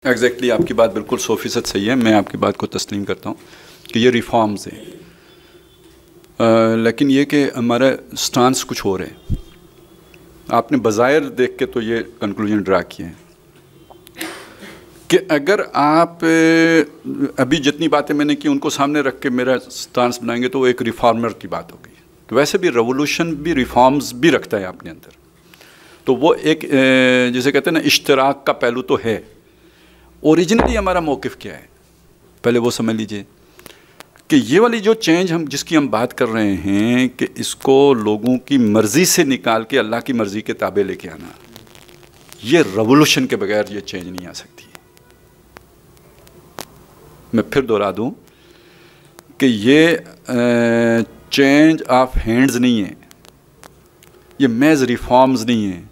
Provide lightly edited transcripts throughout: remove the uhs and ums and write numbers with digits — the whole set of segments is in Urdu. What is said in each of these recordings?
ایگزیکٹلی آپ کی بات بالکل 100% صحیح ہے. میں آپ کی بات کو تسلیم کرتا ہوں کہ یہ ریفارمز ہیں، لیکن یہ کہ ہمارا سٹانس کچھ اور ہے. آپ نے بظاہر دیکھ کے تو یہ کنکلوژن ڈرا کیے ہیں کہ اگر آپ ابھی جتنی باتیں میں نے کی ان کو سامنے رکھ کے میرا سٹانس بنائیں گے تو وہ ایک ریفارمر کی بات ہوگی. تو ویسے بھی ریولوشن بھی ریفارمز بھی رکھتا ہے اپنے اندر، تو وہ ایک جسے کہتے ہیں نا اشتراک کا پہلو تو ہے. اوریجنلی ہمارا موقف کیا ہے پہلے وہ سمجھ لیجئے کہ یہ والی جو چینج جس کی ہم بات کر رہے ہیں کہ اس کو لوگوں کی مرضی سے نکال کے اللہ کی مرضی کے تابع لے کے آنا، یہ ریولوشن کے بغیر یہ چینج نہیں آ سکتی. میں پھر دہرا دوں کہ یہ چینج آف ہینڈز نہیں ہے، یہ محض ریفارمز نہیں ہیں.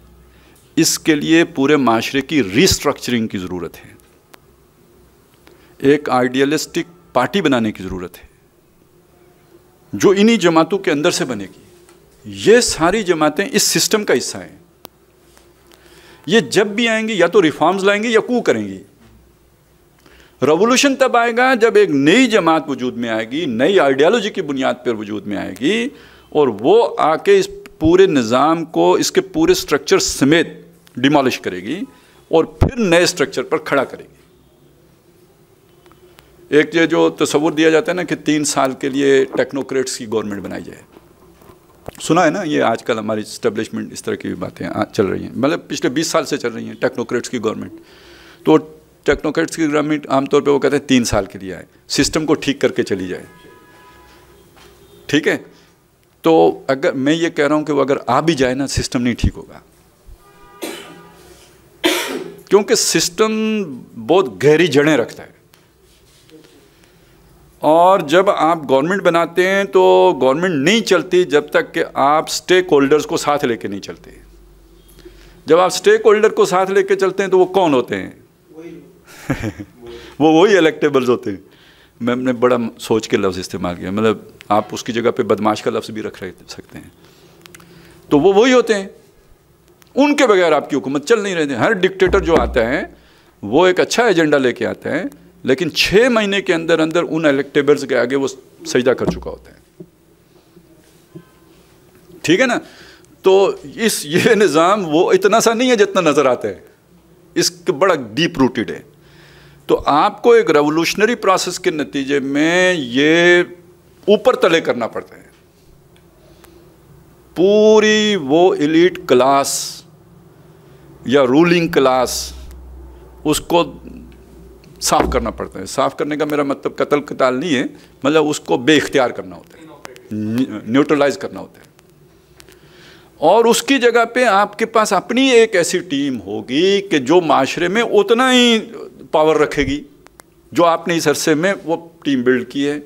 اس کے لیے پورے معاشرے کی ریسٹرکچرنگ کی ضرورت ہے، ایک آئیڈیلسٹک پارٹی بنانے کی ضرورت ہے جو انہی جماعتوں کے اندر سے بنے گی. یہ ساری جماعتیں اس سسٹم کا حصہ ہیں. یہ جب بھی آئیں گی یا تو ریفارمز لائیں گی یا کو کریں گی. ریولوشن تب آئے گا جب ایک نئی جماعت وجود میں آئے گی، نئی آئیڈیالوجی کی بنیاد پر وجود میں آئے گی، اور وہ آ کے اس پورے نظام کو اس کے پورے سٹرکچر سمیت ڈیمالش کرے گی اور پھر نئے سٹرکچر پر کھڑا کرے گی. ایک یہ جو تصور دیا جاتا ہے نا کہ 3 سال کے لیے ٹیکنوکریٹس کی گورنمنٹ بنائی جائے، سنا ہے نا، یہ آج کل ہماری اسٹیبلشمنٹ اس طرح کی باتیں چل رہی ہیں، مطلب پچھلے 20 سال سے چل رہی ہیں ٹیکنوکریٹس کی گورنمنٹ. تو ٹیکنوکریٹس کی گورنمنٹ عام طور پہ وہ کہتے ہیں 3 سال کے لیے آئے، سسٹم کو ٹھیک کر کے چلی جائے. ٹھیک ہے، تو اگر میں یہ کہہ رہا ہوں کہ وہ اگر آ بھی جائے نا، سسٹم نہیں ٹھیک ہوگا، کیونکہ سسٹم بہت گہری جڑیں رکھتا ہے. اور جب آپ گورنمنٹ بناتے ہیں تو گورنمنٹ نہیں چلتی جب تک کہ آپ سٹیک ہولڈرز کو ساتھ لے کے نہیں چلتے. جب آپ سٹیک ہولڈر کو ساتھ لے کے چلتے ہیں تو وہ کون ہوتے ہیں؟ وہی الیکٹیبلز ہوتے ہیں. میں نے بڑا سوچ کے لفظ استعمال کیا، مطلب آپ اس کی جگہ پہ بدماش کا لفظ بھی رکھ سکتے ہیں. تو وہ وہی ہوتے ہیں، ان کے بغیر آپ کی حکومت چل نہیں رہتی. ہر ڈکٹیٹر جو آتا ہے وہ ایک اچھا ایجنڈا لے کے آتا ہے، لیکن 6 مہینے کے اندر اندر ان الیکٹیبلز کے آگے وہ سجدہ کر چکا ہوتا ہے. ٹھیک ہے نا؟ تو یہ نظام وہ اتنا سا نہیں ہے جتنا نظر آتا ہے، اس کا بڑا ڈیپ روٹیڈ ہے. تو آپ کو ایک ریولوشنری پروسیس کے نتیجے میں یہ اوپر تلے کرنا پڑتا ہے. پوری وہ ایلیٹ کلاس یا رولنگ کلاس، اس کو صاف کرنا پڑتا ہے. صاف کرنے کا میرا مطلب قتل قتال نہیں ہے، مطلب اس کو بے اختیار کرنا ہوتا ہے، نیوٹرلائز کرنا ہوتا ہے. اور اس کی جگہ پہ آپ کے پاس اپنی ایک ایسی ٹیم ہوگی کہ جو معاشرے میں اتنا ہی پاور رکھے گی جو آپ نے اس عرصے میں وہ ٹیم بلڈ کی ہے.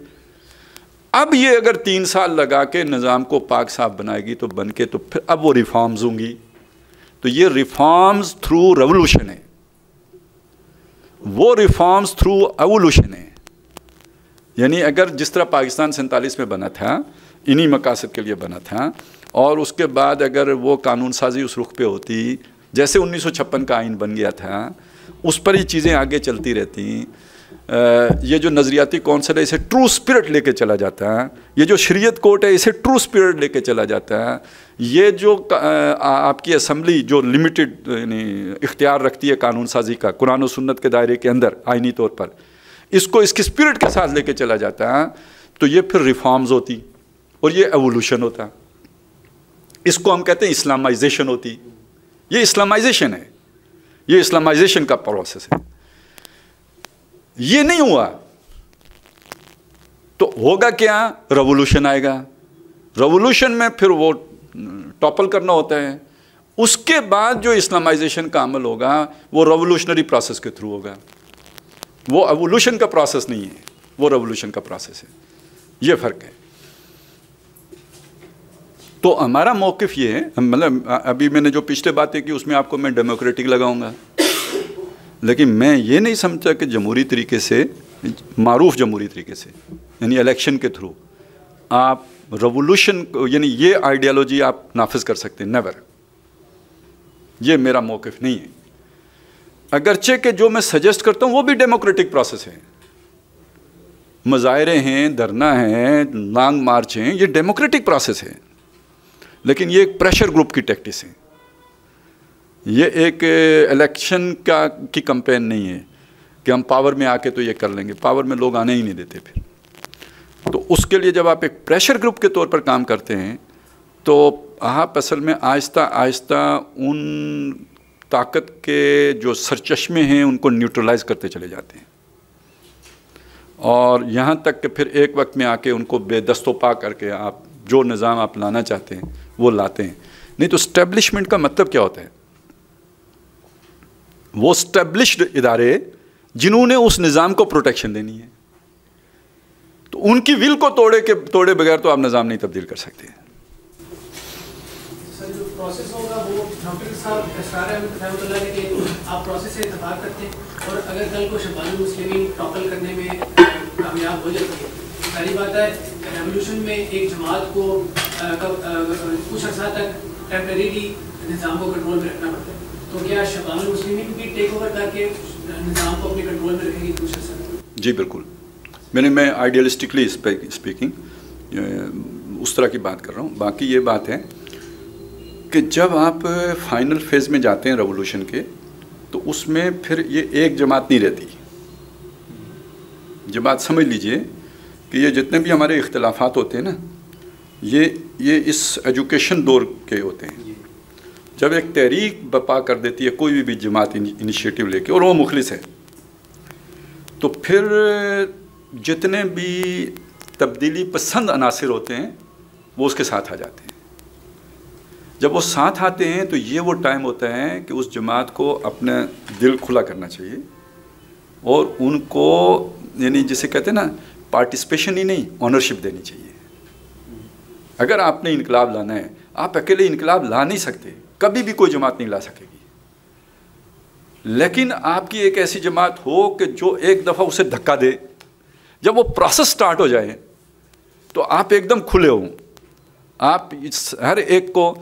اب یہ اگر 3 سال لگا کے نظام کو پاک صاف بنائے گی تو بن کے، تو پھر اب وہ ریفارمز ہوں گی. تو یہ ریفارمز تھرو ریولوشن ہے، وہ ریفارمز تھرو ایولوشن ہے. یعنی اگر جس طرح پاکستان 47 میں بنا تھا، انہی مقاصد کے لیے بنا تھا، اور اس کے بعد اگر وہ قانون سازی اس رخ پہ ہوتی جیسے 1956 کا آئین بن گیا تھا، اس پر یہ چیزیں آگے چلتی رہتی. یہ جو نظریاتی کونسل ہے اسے ٹرو سپرٹ لے کے چلا جاتا ہے، یہ جو شریعت کورٹ ہے اسے ٹرو سپرٹ لے کے چلا جاتا ہے، یہ جو آپ کی اسمبلی جو لمیٹڈ یعنی اختیار رکھتی ہے قانون سازی کا قرآن و سنت کے دائرے کے اندر آئینی طور پر، اس کو اس کی سپرٹ کے ساتھ لے کے چلا جاتا ہے، تو یہ پھر ریفارمز ہوتی اور یہ ایولوشن ہوتا. اس کو ہم کہتے ہیں اسلامائزیشن ہوتی. یہ اسلامائزیشن ہے، یہ اسلامائزیشن کا پروسیس ہے. یہ نہیں ہوا تو ہوگا کیا؟ ریولوشن آئے گا. ریولوشن میں پھر وہ ٹاپل کرنا ہوتا ہے. اس کے بعد جو اسلامائزیشن کا عمل ہوگا وہ ریولوشنری پروسیس کے تھرو ہوگا. وہ ایولوشن کا پروسیس نہیں ہے، وہ ریولوشن کا پروسیس ہے. یہ فرق ہے. تو ہمارا موقف یہ ہے، مطلب ابھی میں نے جو پچھلے باتیں کی اس میں آپ کو میں ڈیموکریٹک لگاؤں گا، لیکن میں یہ نہیں سمجھتا کہ جمہوری طریقے سے، معروف جمہوری طریقے سے، یعنی الیکشن کے تھرو آپ ریولوشن یعنی یہ آئیڈیالوجی آپ نافذ کر سکتے ہیں. نیور. یہ میرا موقف نہیں ہے. اگرچہ کہ جو میں سجیسٹ کرتا ہوں وہ بھی ڈیموکریٹک پروسیس ہے، مظاہرے ہیں، دھرنا ہیں، لانگ مارچ ہیں، یہ ڈیموکریٹک پروسیس ہے، لیکن یہ ایک پریشر گروپ کی ٹیکٹس ہے، یہ ایک الیکشن کی کمپین نہیں ہے کہ ہم پاور میں آ کے تو یہ کر لیں گے، پاور میں لوگ آنے ہی نہیں دیتے پھر. تو اس کے لیے جب آپ ایک پریشر گروپ کے طور پر کام کرتے ہیں تو آپ اصل میں آہستہ آہستہ ان طاقت کے جو سرچشمے ہیں ان کو نیوٹرلائز کرتے چلے جاتے ہیں، اور یہاں تک کہ پھر ایک وقت میں آ کے ان کو بے دست و پا کر کے آپ جو نظام آپ لانا چاہتے ہیں وہ لاتے ہیں. نہیں تو اسٹیبلشمنٹ کا مطلب کیا ہوتا ہے؟ وہ اسٹیبلشڈ ادارے جنہوں نے اس نظام کو پروٹیکشن دینی ہے، تو ان کی ول کو توڑے بغیر تو آپ نظام نہیں تبدیل کر سکتے. سر جو پروسیس ہوگا وہ ڈاکٹر صاحب اسرار احمد رحمۃ اللہ نے کہ آپ پروسیس سے اتفاق کرتے ہیں، اور اگر کل کو شبان المسلمین ٹاپل کرنے میں کامیاب ہو جاتی ہے، پہلی بات ہے ریولیوشن میں ایک جماعت کو کچھ عرصہ تک ٹیمپریری نظام کو کنٹرول میں رکھنا پڑتا ہے، تو کیا شبان المسلمین بھی ٹیک اوور کر کے نظام کو اپنے کنٹرول میں رکھیں گی کچھ عرصہ تک؟ جی بالکل، میں آئیڈیلسٹکلی اسپیکنگ اس طرح کی بات کر رہا ہوں. باقی یہ بات ہے کہ جب آپ فائنل فیز میں جاتے ہیں ریولوشن کے تو اس میں پھر یہ ایک جماعت نہیں رہتی. یہ بات سمجھ لیجئے کہ یہ جتنے بھی ہمارے اختلافات ہوتے ہیں نا، یہ اس ایجوکیشن دور کے ہوتے ہیں. جب ایک تحریک برپا کر دیتی ہے کوئی بھی جماعت انیشیٹو لے کے اور وہ مخلص ہے، تو پھر جتنے بھی تبدیلی پسند عناصر ہوتے ہیں وہ اس کے ساتھ آ جاتے ہیں. جب وہ ساتھ آتے ہیں تو یہ وہ ٹائم ہوتا ہے کہ اس جماعت کو اپنا دل کھلا کرنا چاہیے اور ان کو یعنی جسے کہتے ہیں نا پارٹیسپیشن ہی نہیں، آنرشپ دینی چاہیے. اگر آپ نے انقلاب لانا ہے، آپ اکیلے انقلاب لا نہیں سکتے، کبھی بھی کوئی جماعت نہیں لا سکے گی، لیکن آپ کی ایک ایسی جماعت ہو کہ جو ایک دفعہ اسے دھکا دے. جب وہ پروسیس سٹارٹ ہو جائے تو آپ ایک دم کھلے ہوں. آپ ہر ایک کو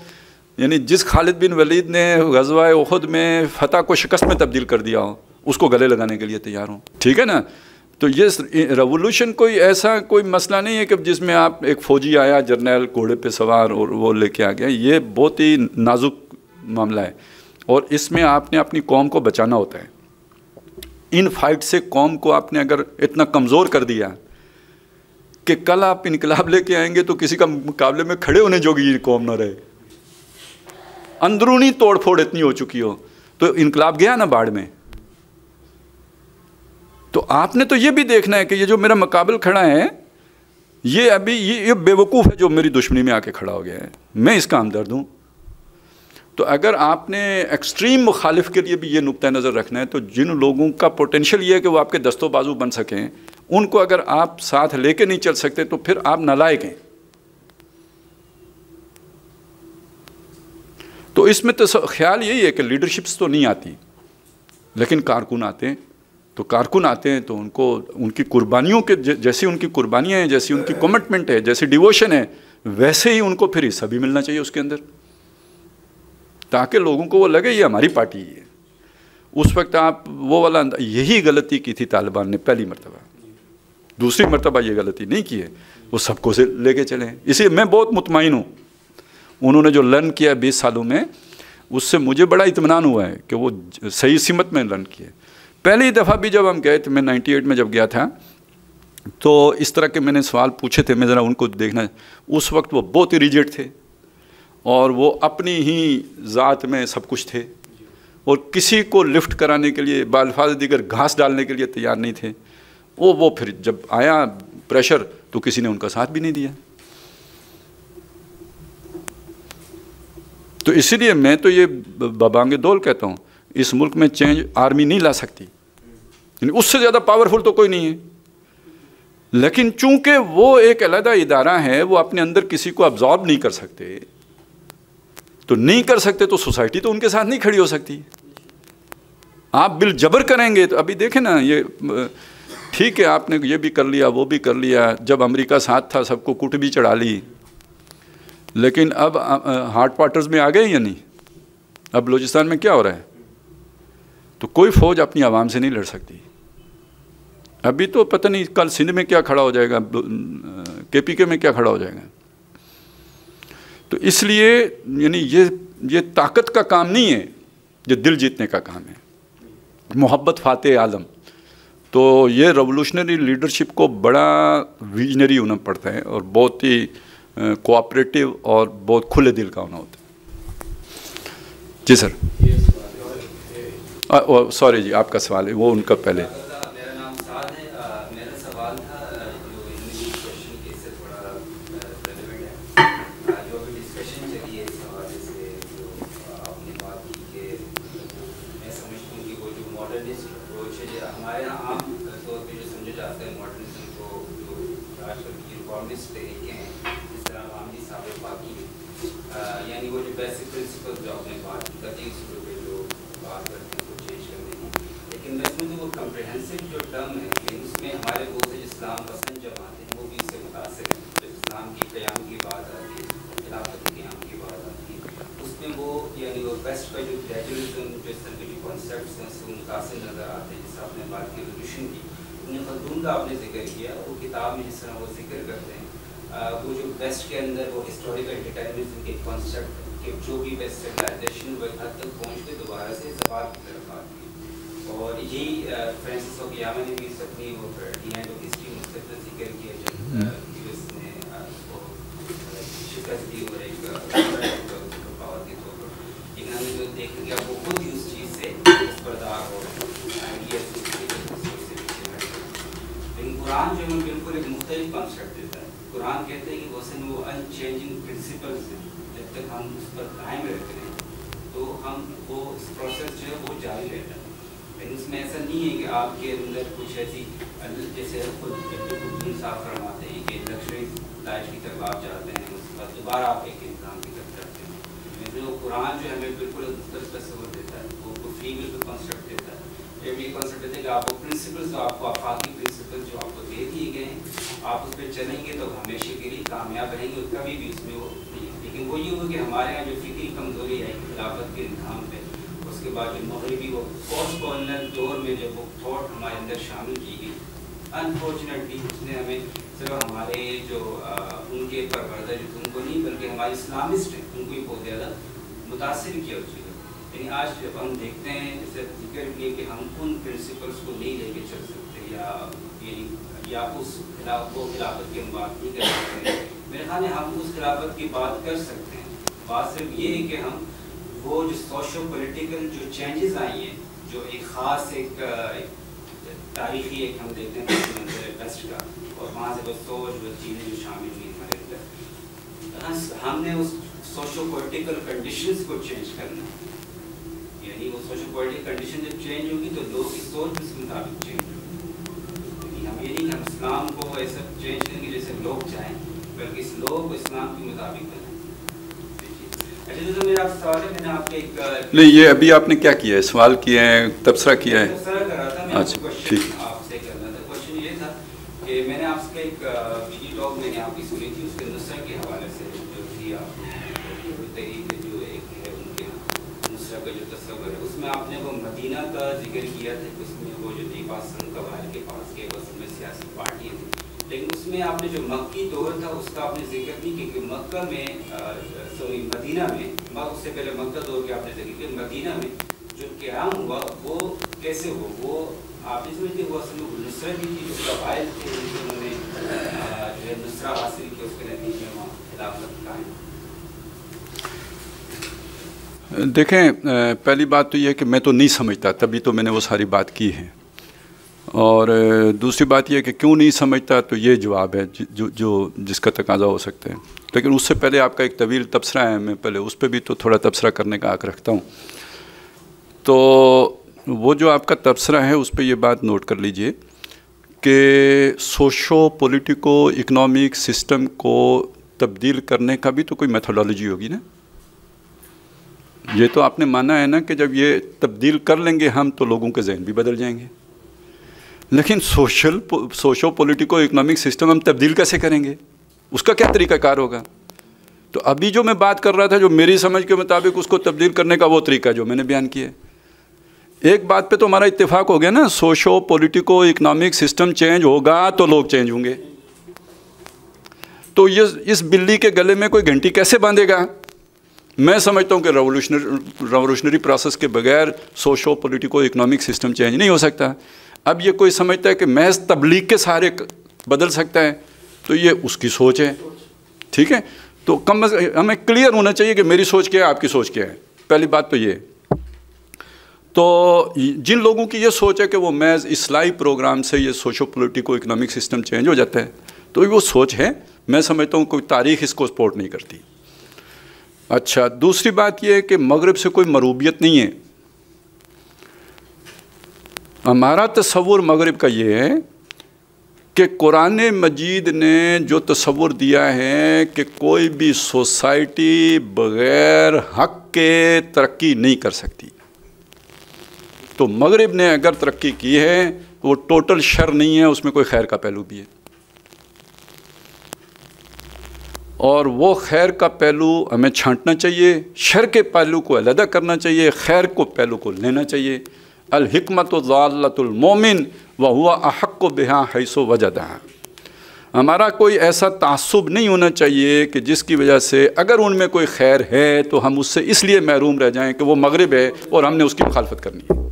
یعنی جس خالد بن ولید نے غزوہ احد میں فتح کو شکست میں تبدیل کر دیا ہو، اس کو گلے لگانے کے لیے تیار ہوں. ٹھیک ہے نا؟ تو یہ ریولوشن کوئی ایسا کوئی مسئلہ نہیں ہے کہ جس میں آپ ایک فوجی آیا جرنیل گھوڑے پہ سوار اور وہ لے کے آ گیا. یہ بہت ہی نازک معاملہ ہے اور اس میں آپ نے اپنی قوم کو بچانا ہوتا ہے. ان فائٹ سے قوم کو آپ نے اگر اتنا کمزور کر دیا کہ کل آپ انقلاب لے کے آئیں گے تو کسی کا مقابلے میں کھڑے ہونے جوگی یہ قوم نہ رہے، اندرونی توڑ پھوڑ اتنی ہو چکی ہو تو انقلاب گیا نا باڑ میں. تو آپ نے تو یہ بھی دیکھنا ہے کہ یہ جو میرا مقابل کھڑا ہے یہ ابھی یہ بیوقوف ہے جو میری دشمنی میں آ کے کھڑا ہو گیا ہے، میں اس کا ہمدرد ہوں. تو اگر آپ نے ایکسٹریم مخالف کے لیے بھی یہ نقطہ نظر رکھنا ہے تو جن لوگوں کا پوٹینشیل یہ ہے کہ وہ آپ کے دست و بازو بن سکیں، ان کو اگر آپ ساتھ لے کے نہیں چل سکتے تو پھر آپ نالائق ہیں. تو اس میں تو خیال یہی ہے کہ لیڈرشپس تو نہیں آتی لیکن کارکن آتے ہیں. تو کارکن آتے ہیں تو ان کو ان کی قربانیوں کے جیسی ان کی قربانیاں ہیں، جیسی ان کی کمٹمنٹ ہے، جیسی ڈیووشن ہے، ویسے ہی ان کو پھر حصہ بھی ملنا چاہیے اس کے اندر، تاکہ لوگوں کو وہ لگے یہ ہماری پارٹی ہی ہے. اس وقت آپ وہ والا یہی غلطی کی تھی طالبان نے پہلی مرتبہ، دوسری مرتبہ یہ غلطی نہیں کی ہے. وہ سب کو سے لے کے چلے ہیں. اسی میں بہت مطمئن ہوں انہوں نے جو لرن کیا 20 سالوں میں، اس سے مجھے بڑا اطمینان ہوا ہے کہ وہ صحیح سمت میں لرن کیے. پہلی دفعہ بھی جب ہم گئے تھے، میں 98 میں جب گیا تھا تو اس طرح کے میں نے سوال پوچھے تھے، میں ذرا ان کو دیکھنا. اس وقت وہ بہت ہی ریجڈ تھے اور وہ اپنی ہی ذات میں سب کچھ تھے اور کسی کو لفٹ کرانے کے لیے بالفاظ دیگر گھاس ڈالنے کے لیے تیار نہیں تھے. وہ پھر جب آیا پریشر تو کسی نے ان کا ساتھ بھی نہیں دیا. تو اسی لیے میں تو یہ ببانگ دول کہتا ہوں، اس ملک میں چینج آرمی نہیں لا سکتی، یعنی اس سے زیادہ پاورفل تو کوئی نہیں ہے. لیکن چونکہ وہ ایک علیحدہ ادارہ ہے، وہ اپنے اندر کسی کو ابزارب نہیں کر سکتے، تو نہیں کر سکتے تو سوسائٹی تو ان کے ساتھ نہیں کھڑی ہو سکتی. آپ بالجبر کریں گے تو ابھی دیکھیں نا، یہ ٹھیک ہے آپ نے یہ بھی کر لیا وہ بھی کر لیا، جب امریکہ ساتھ تھا سب کو کٹ بھی چڑھا لی، لیکن اب ہارٹ واٹرز میں آ گئے یا نہیں؟ اب بلوچستان میں کیا ہو رہا ہے؟ تو کوئی فوج اپنی عوام سے نہیں لڑ سکتی. ابھی تو پتہ نہیں کل سندھ میں کیا کھڑا ہو جائے گا, KPK میں کیا کھڑا ہو جائے گا. تو اس لیے یعنی یہ طاقت کا کام نہیں ہے, یہ دل جیتنے کا کام ہے. محبت فاتح عالم. تو یہ ریولوشنری لیڈرشپ کو بڑا ویژنری ہونا پڑتا ہے اور بہت ہی کوآپریٹیو اور بہت کھلے دل کا ہونا ہوتا ہے. جی سر, سوری جی آپ کا سوال ہے وہ ان کا پہلے. میرا نام سعد ہے. میرا سوال تھا جو کوشچن کے سے تھوڑا ریلیونٹ ہے, جو ابھی ڈسکشن چلی ہے اس حوالے سے جو آپ نے بات کی کہ میں سمجھتا ہوں کہ وہ جو ماڈرنسٹ اپروچ ہے ہمارے یہاں عام طور پہ جو سمجھا جاتا ہے ماڈرنزم کو, جو آج کل کی ریفارمسٹ طریقے ہیں جس طرح غامدی صاحب باقی یعنی وہ جو بیسک پرنسپل جو آپ نے بات کی کرتی ہے پہ جو بات کرتے ہیں وہ چینج کرنے کی, لیکن میں سمجھتا ہوں وہ کمپریہنسو جو ٹرم ہے کہ اس میں ہمارے بہت سے اسلام پسند جماعت ہیں وہ بھی اس سے متاثر ہیں. جب اسلام کی قیام کی بات آتی ہے, خلافت قیام کی بات آتی ہے, اس میں وہ یعنی وہ ویسٹ کا جو گریجولزم جو اس طرح کے جو کانسیپٹس ہیں اس سے متاثر نظر آتے ہیں. جس آپ نے بات کی ایولیوشن کی, انہیں خلدون کا آپ نے ذکر کیا, وہ کتاب میں جس طرح وہ ذکر کرتے ہیں وہ جو ویسٹ کے اندر وہ ہسٹوریکل ڈیٹرمنزم کے کانسیپٹ کہ جو بھی ویسٹ سویلائزیشن وہ ایک حد تک پہنچ کے دوبارہ سے زوال کی طرف آتی ہے. اور یہی فرانسس آف یاما نے بھی اپنی وہ دی اینڈ آف ہسٹری مستقل ذکر کیا جب یو ایس نے اس کو شکست دی اور ایک پاور کے طور پر. لیکن ہم نے جو دیکھا کہ وہ خود ہی اس چیز سے بردار ہو آئیڈیاز سے پیچھے ہٹ گئے. لیکن قرآن جو ہمیں بالکل ایک مختلف کانسیپٹ دیتا ہے. قرآن کہتے ہیں کہ وہ ان چینجنگ پرنسپلز ہیں, جب تک ہم اس پر قائم رہتے ہیں تو ہم وہ اس پروسیس جو ہے وہ جاری رہتا ہے. لیکن اس میں ایسا نہیں ہے کہ آپ کے اندر کچھ ایسی جیسے خود صاف فرماتے ہیں کہ لگژری لائف کی طرف آپ جاتے ہیں, اس کے بعد دوبارہ آپ ایک انسان کی طرف جاتے ہیں. لیکن وہ قرآن جو ہمیں بالکل مختلف تصور دیتا ہے, وہ فری ول کا کانسیپٹ دیتا ہے. جب یہ کانسیپٹ دیتا ہے کہ آپ کو پرنسپلس جو آپ کو آفاقی پرنسپل جو آپ کو دے دیے گئے ہیں آپ اس پہ چلیں گے تو ہمیشہ کے لیے کامیاب رہیں گے, کبھی بھی اس میں وہ نہیں. لیکن وہ یہ ہو کہ ہمارے یہاں جو فکری کمزوری ہے خلافت کے نظام پہ, اس کے بعد جو مغربی وہ پوسٹ کالونل دور میں جب وہ تھاٹ ہمارے اندر شامل کی گئی, انفارچونیٹلی اس نے ہمیں صرف ہمارے جو ان کے پروردہ جو ان کو نہیں بلکہ ہمارے اسلامسٹ ہیں ان کو بھی بہت زیادہ متاثر کیا اس چیزوں. یعنی آج جب ہم دیکھتے ہیں جیسے ذکر کیے کہ ہم ان پرنسپلس کو نہیں لے کے چل سکتے یا اس وہ خلافت کی ہم بات نہیں کر سکتے. میرے خیال میں ہم اس خلافت کی بات کر سکتے ہیں. بات صرف یہ ہے کہ ہم وہ جو سوشو پولیٹیکل جو چینجز آئی ہیں جو ایک خاص ایک تاریخی ایک ہم دیکھتے ہیں منظر ویسٹ کا, اور وہاں سے وہ سوچ وہ چیزیں جو شامل ہوئی ہمارے اندر, ہم نے اس سوشو پولیٹیکل کنڈیشنز کو چینج کرنا ہے. یعنی وہ سوشو پولیٹیکل کنڈیشن جب چینج ہوگی تو لوگ کی سوچ اس مطابق چینج ہوگی. یعنی ہم یہ نہیں کہ ہم اسلام کو ایسا چینج کریں گے جیسے لوگ چاہیں, بلکہ اس لوگ کو اسلام کے مطابق کریں. نہیں یہ ابھی آپ نے کیا کیا ہے, سوال کیا ہے, تبصرہ کیا ہے. اچھا ٹھیک. آپ سے کرنا تھا کوشچن یہ تھا کہ میں نے آپ سے ایک ویڈیو ٹاک میں نے آپ کی سنی تھی اس کے نصرہ کے حوالے سے جو تھی آپ تحریک جو ایک ہے ان کے نصرہ کا جو تصور ہے اس میں آپ نے وہ مدینہ کا ذکر کیا تھا. اس میں وہ جو تھی پاکستان قبائل کے پاس کے بس میں سیاسی پارٹیاں تھیں, لیکن اس میں آپ نے جو مکی دور تھا اس کا آپ نے ذکر نہیں کیا کہ مکہ میں سوری مدینہ میں, اس سے پہلے مکہ دور کے آپ نے ذکر کیا, مدینہ میں جو قیام ہوا وہ کیسے ہوا. وہ آپ نے سمجھتے وہ اصل میں نصرت ہی تھی, جو قبائل تھے انہوں نے جو ہے نصرہ حاصل کیا, اس کے نتیجے میں خلافت قائم. دیکھیں پہلی بات تو یہ ہے کہ میں تو نہیں سمجھتا, تبھی تو میں نے وہ ساری بات کی ہے. اور دوسری بات یہ ہے کہ کیوں نہیں سمجھتا, تو یہ جواب ہے جو جس کا تقاضا ہو سکتا ہے. لیکن اس سے پہلے آپ کا ایک طویل تبصرہ ہے, میں پہلے اس پہ بھی تو تھوڑا تبصرہ کرنے کا حق رکھتا ہوں. تو وہ جو آپ کا تبصرہ ہے اس پہ یہ بات نوٹ کر لیجئے کہ سوشو پولیٹیکو اکنامک سسٹم کو تبدیل کرنے کا بھی تو کوئی میتھڈالوجی ہوگی نا. یہ تو آپ نے مانا ہے نا کہ جب یہ تبدیل کر لیں گے ہم تو لوگوں کے ذہن بھی بدل جائیں گے. لیکن سوشو پولیٹیکو اکنامک سسٹم ہم تبدیل کیسے کریں گے, اس کا کیا طریقہ کار ہوگا. تو ابھی جو میں بات کر رہا تھا جو میری سمجھ کے مطابق اس کو تبدیل کرنے کا وہ طریقہ جو میں نے بیان کیا ہے, ایک بات پہ تو ہمارا اتفاق ہو گیا نا، socio politico economic system change ہوگا تو لوگ چینج ہوں گے. تو یہ اس بلی کے گلے میں کوئی گھنٹی کیسے باندھے گا؟ میں سمجھتا ہوں کہ ریولوشنری پروسیس کے بغیر socio politico economic system change نہیں ہو سکتا. اب یہ کوئی سمجھتا ہے کہ محض تبلیغ کے سہارے بدل سکتا ہے، تو یہ اس کی سوچ ہے. ٹھیک ہے، تو کم از کم ہمیں کلیئر ہونا چاہیے کہ میری سوچ کیا ہے، آپ کی سوچ کیا ہے. پہلی بات تو یہ. تو جن لوگوں کی یہ سوچ ہے کہ وہ محض اصلاحی پروگرام سے یہ socio politico economic system change ہو جاتا ہے، تو وہ سوچ ہے. میں سمجھتا ہوں کوئی تاریخ اس کو سپورٹ نہیں کرتی. اچھا، دوسری بات یہ ہے کہ مغرب سے کوئی مروبیت نہیں ہے. ہمارا تصور مغرب کا یہ ہے کہ قرآن مجید نے جو تصور دیا ہے کہ کوئی بھی سوسائٹی بغیر حق کے ترقی نہیں کر سکتی. تو مغرب نے اگر ترقی کی ہے وہ ٹوٹل شر نہیں ہے، اس میں کوئی خیر کا پہلو بھی ہے. اور وہ خیر کا پہلو ہمیں چھانٹنا چاہیے، شر کے پہلو کو علیحدہ کرنا چاہیے، خیر کو پہلو کو لینا چاہیے. الحکمت ضالۃ المومن وہو احق بہا حیث وجدہا. ہمارا کوئی ایسا تعصب نہیں ہونا چاہیے کہ جس کی وجہ سے اگر ان میں کوئی خیر ہے تو ہم اس سے اس لیے محروم رہ جائیں کہ وہ مغرب ہے اور ہم نے اس کی مخالفت کرنی ہے.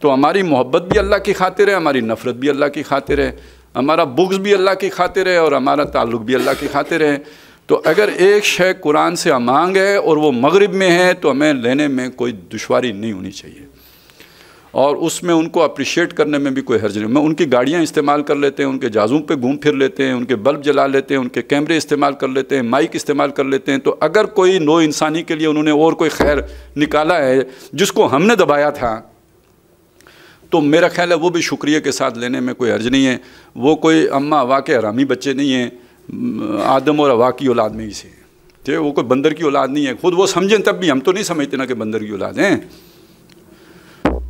تو ہماری محبت بھی اللہ کی خاطر ہے، ہماری نفرت بھی اللہ کی خاطر ہے، ہمارا بغض بھی اللہ کی خاطر ہے اور ہمارا تعلق بھی اللہ کی خاطر ہے. تو اگر ایک شے قرآن سے امانگ ہے اور وہ مغرب میں ہے تو ہمیں لینے میں کوئی دشواری نہیں ہونی چاہیے، اور اس میں ان کو اپریشیٹ کرنے میں بھی کوئی حرج نہیں. میں ان کی گاڑیاں استعمال کر لیتے ہیں، ان کے جہازوں پہ گھوم پھر لیتے ہیں، ان کے بلب جلا لیتے ہیں، ان کے کیمرے استعمال کر لیتے ہیں، مائک استعمال کر لیتے ہیں. تو اگر کوئی نو انسانی کے لیے انہوں نے اور کوئی خیر نکالا ہے جس کو ہم نے دبایا تھا، تو میرا خیال ہے وہ بھی شکریہ کے ساتھ لینے میں کوئی حرج نہیں ہے. وہ کوئی اماں ہوا کے حرامی بچے نہیں ہیں، آدم اور ہوا کی اولاد میں ہی سے. ٹھیک ہے، وہ کوئی بندر کی اولاد نہیں ہے. خود وہ سمجھیں تب بھی، ہم تو نہیں سمجھتے نا کہ بندر کی اولاد ہیں.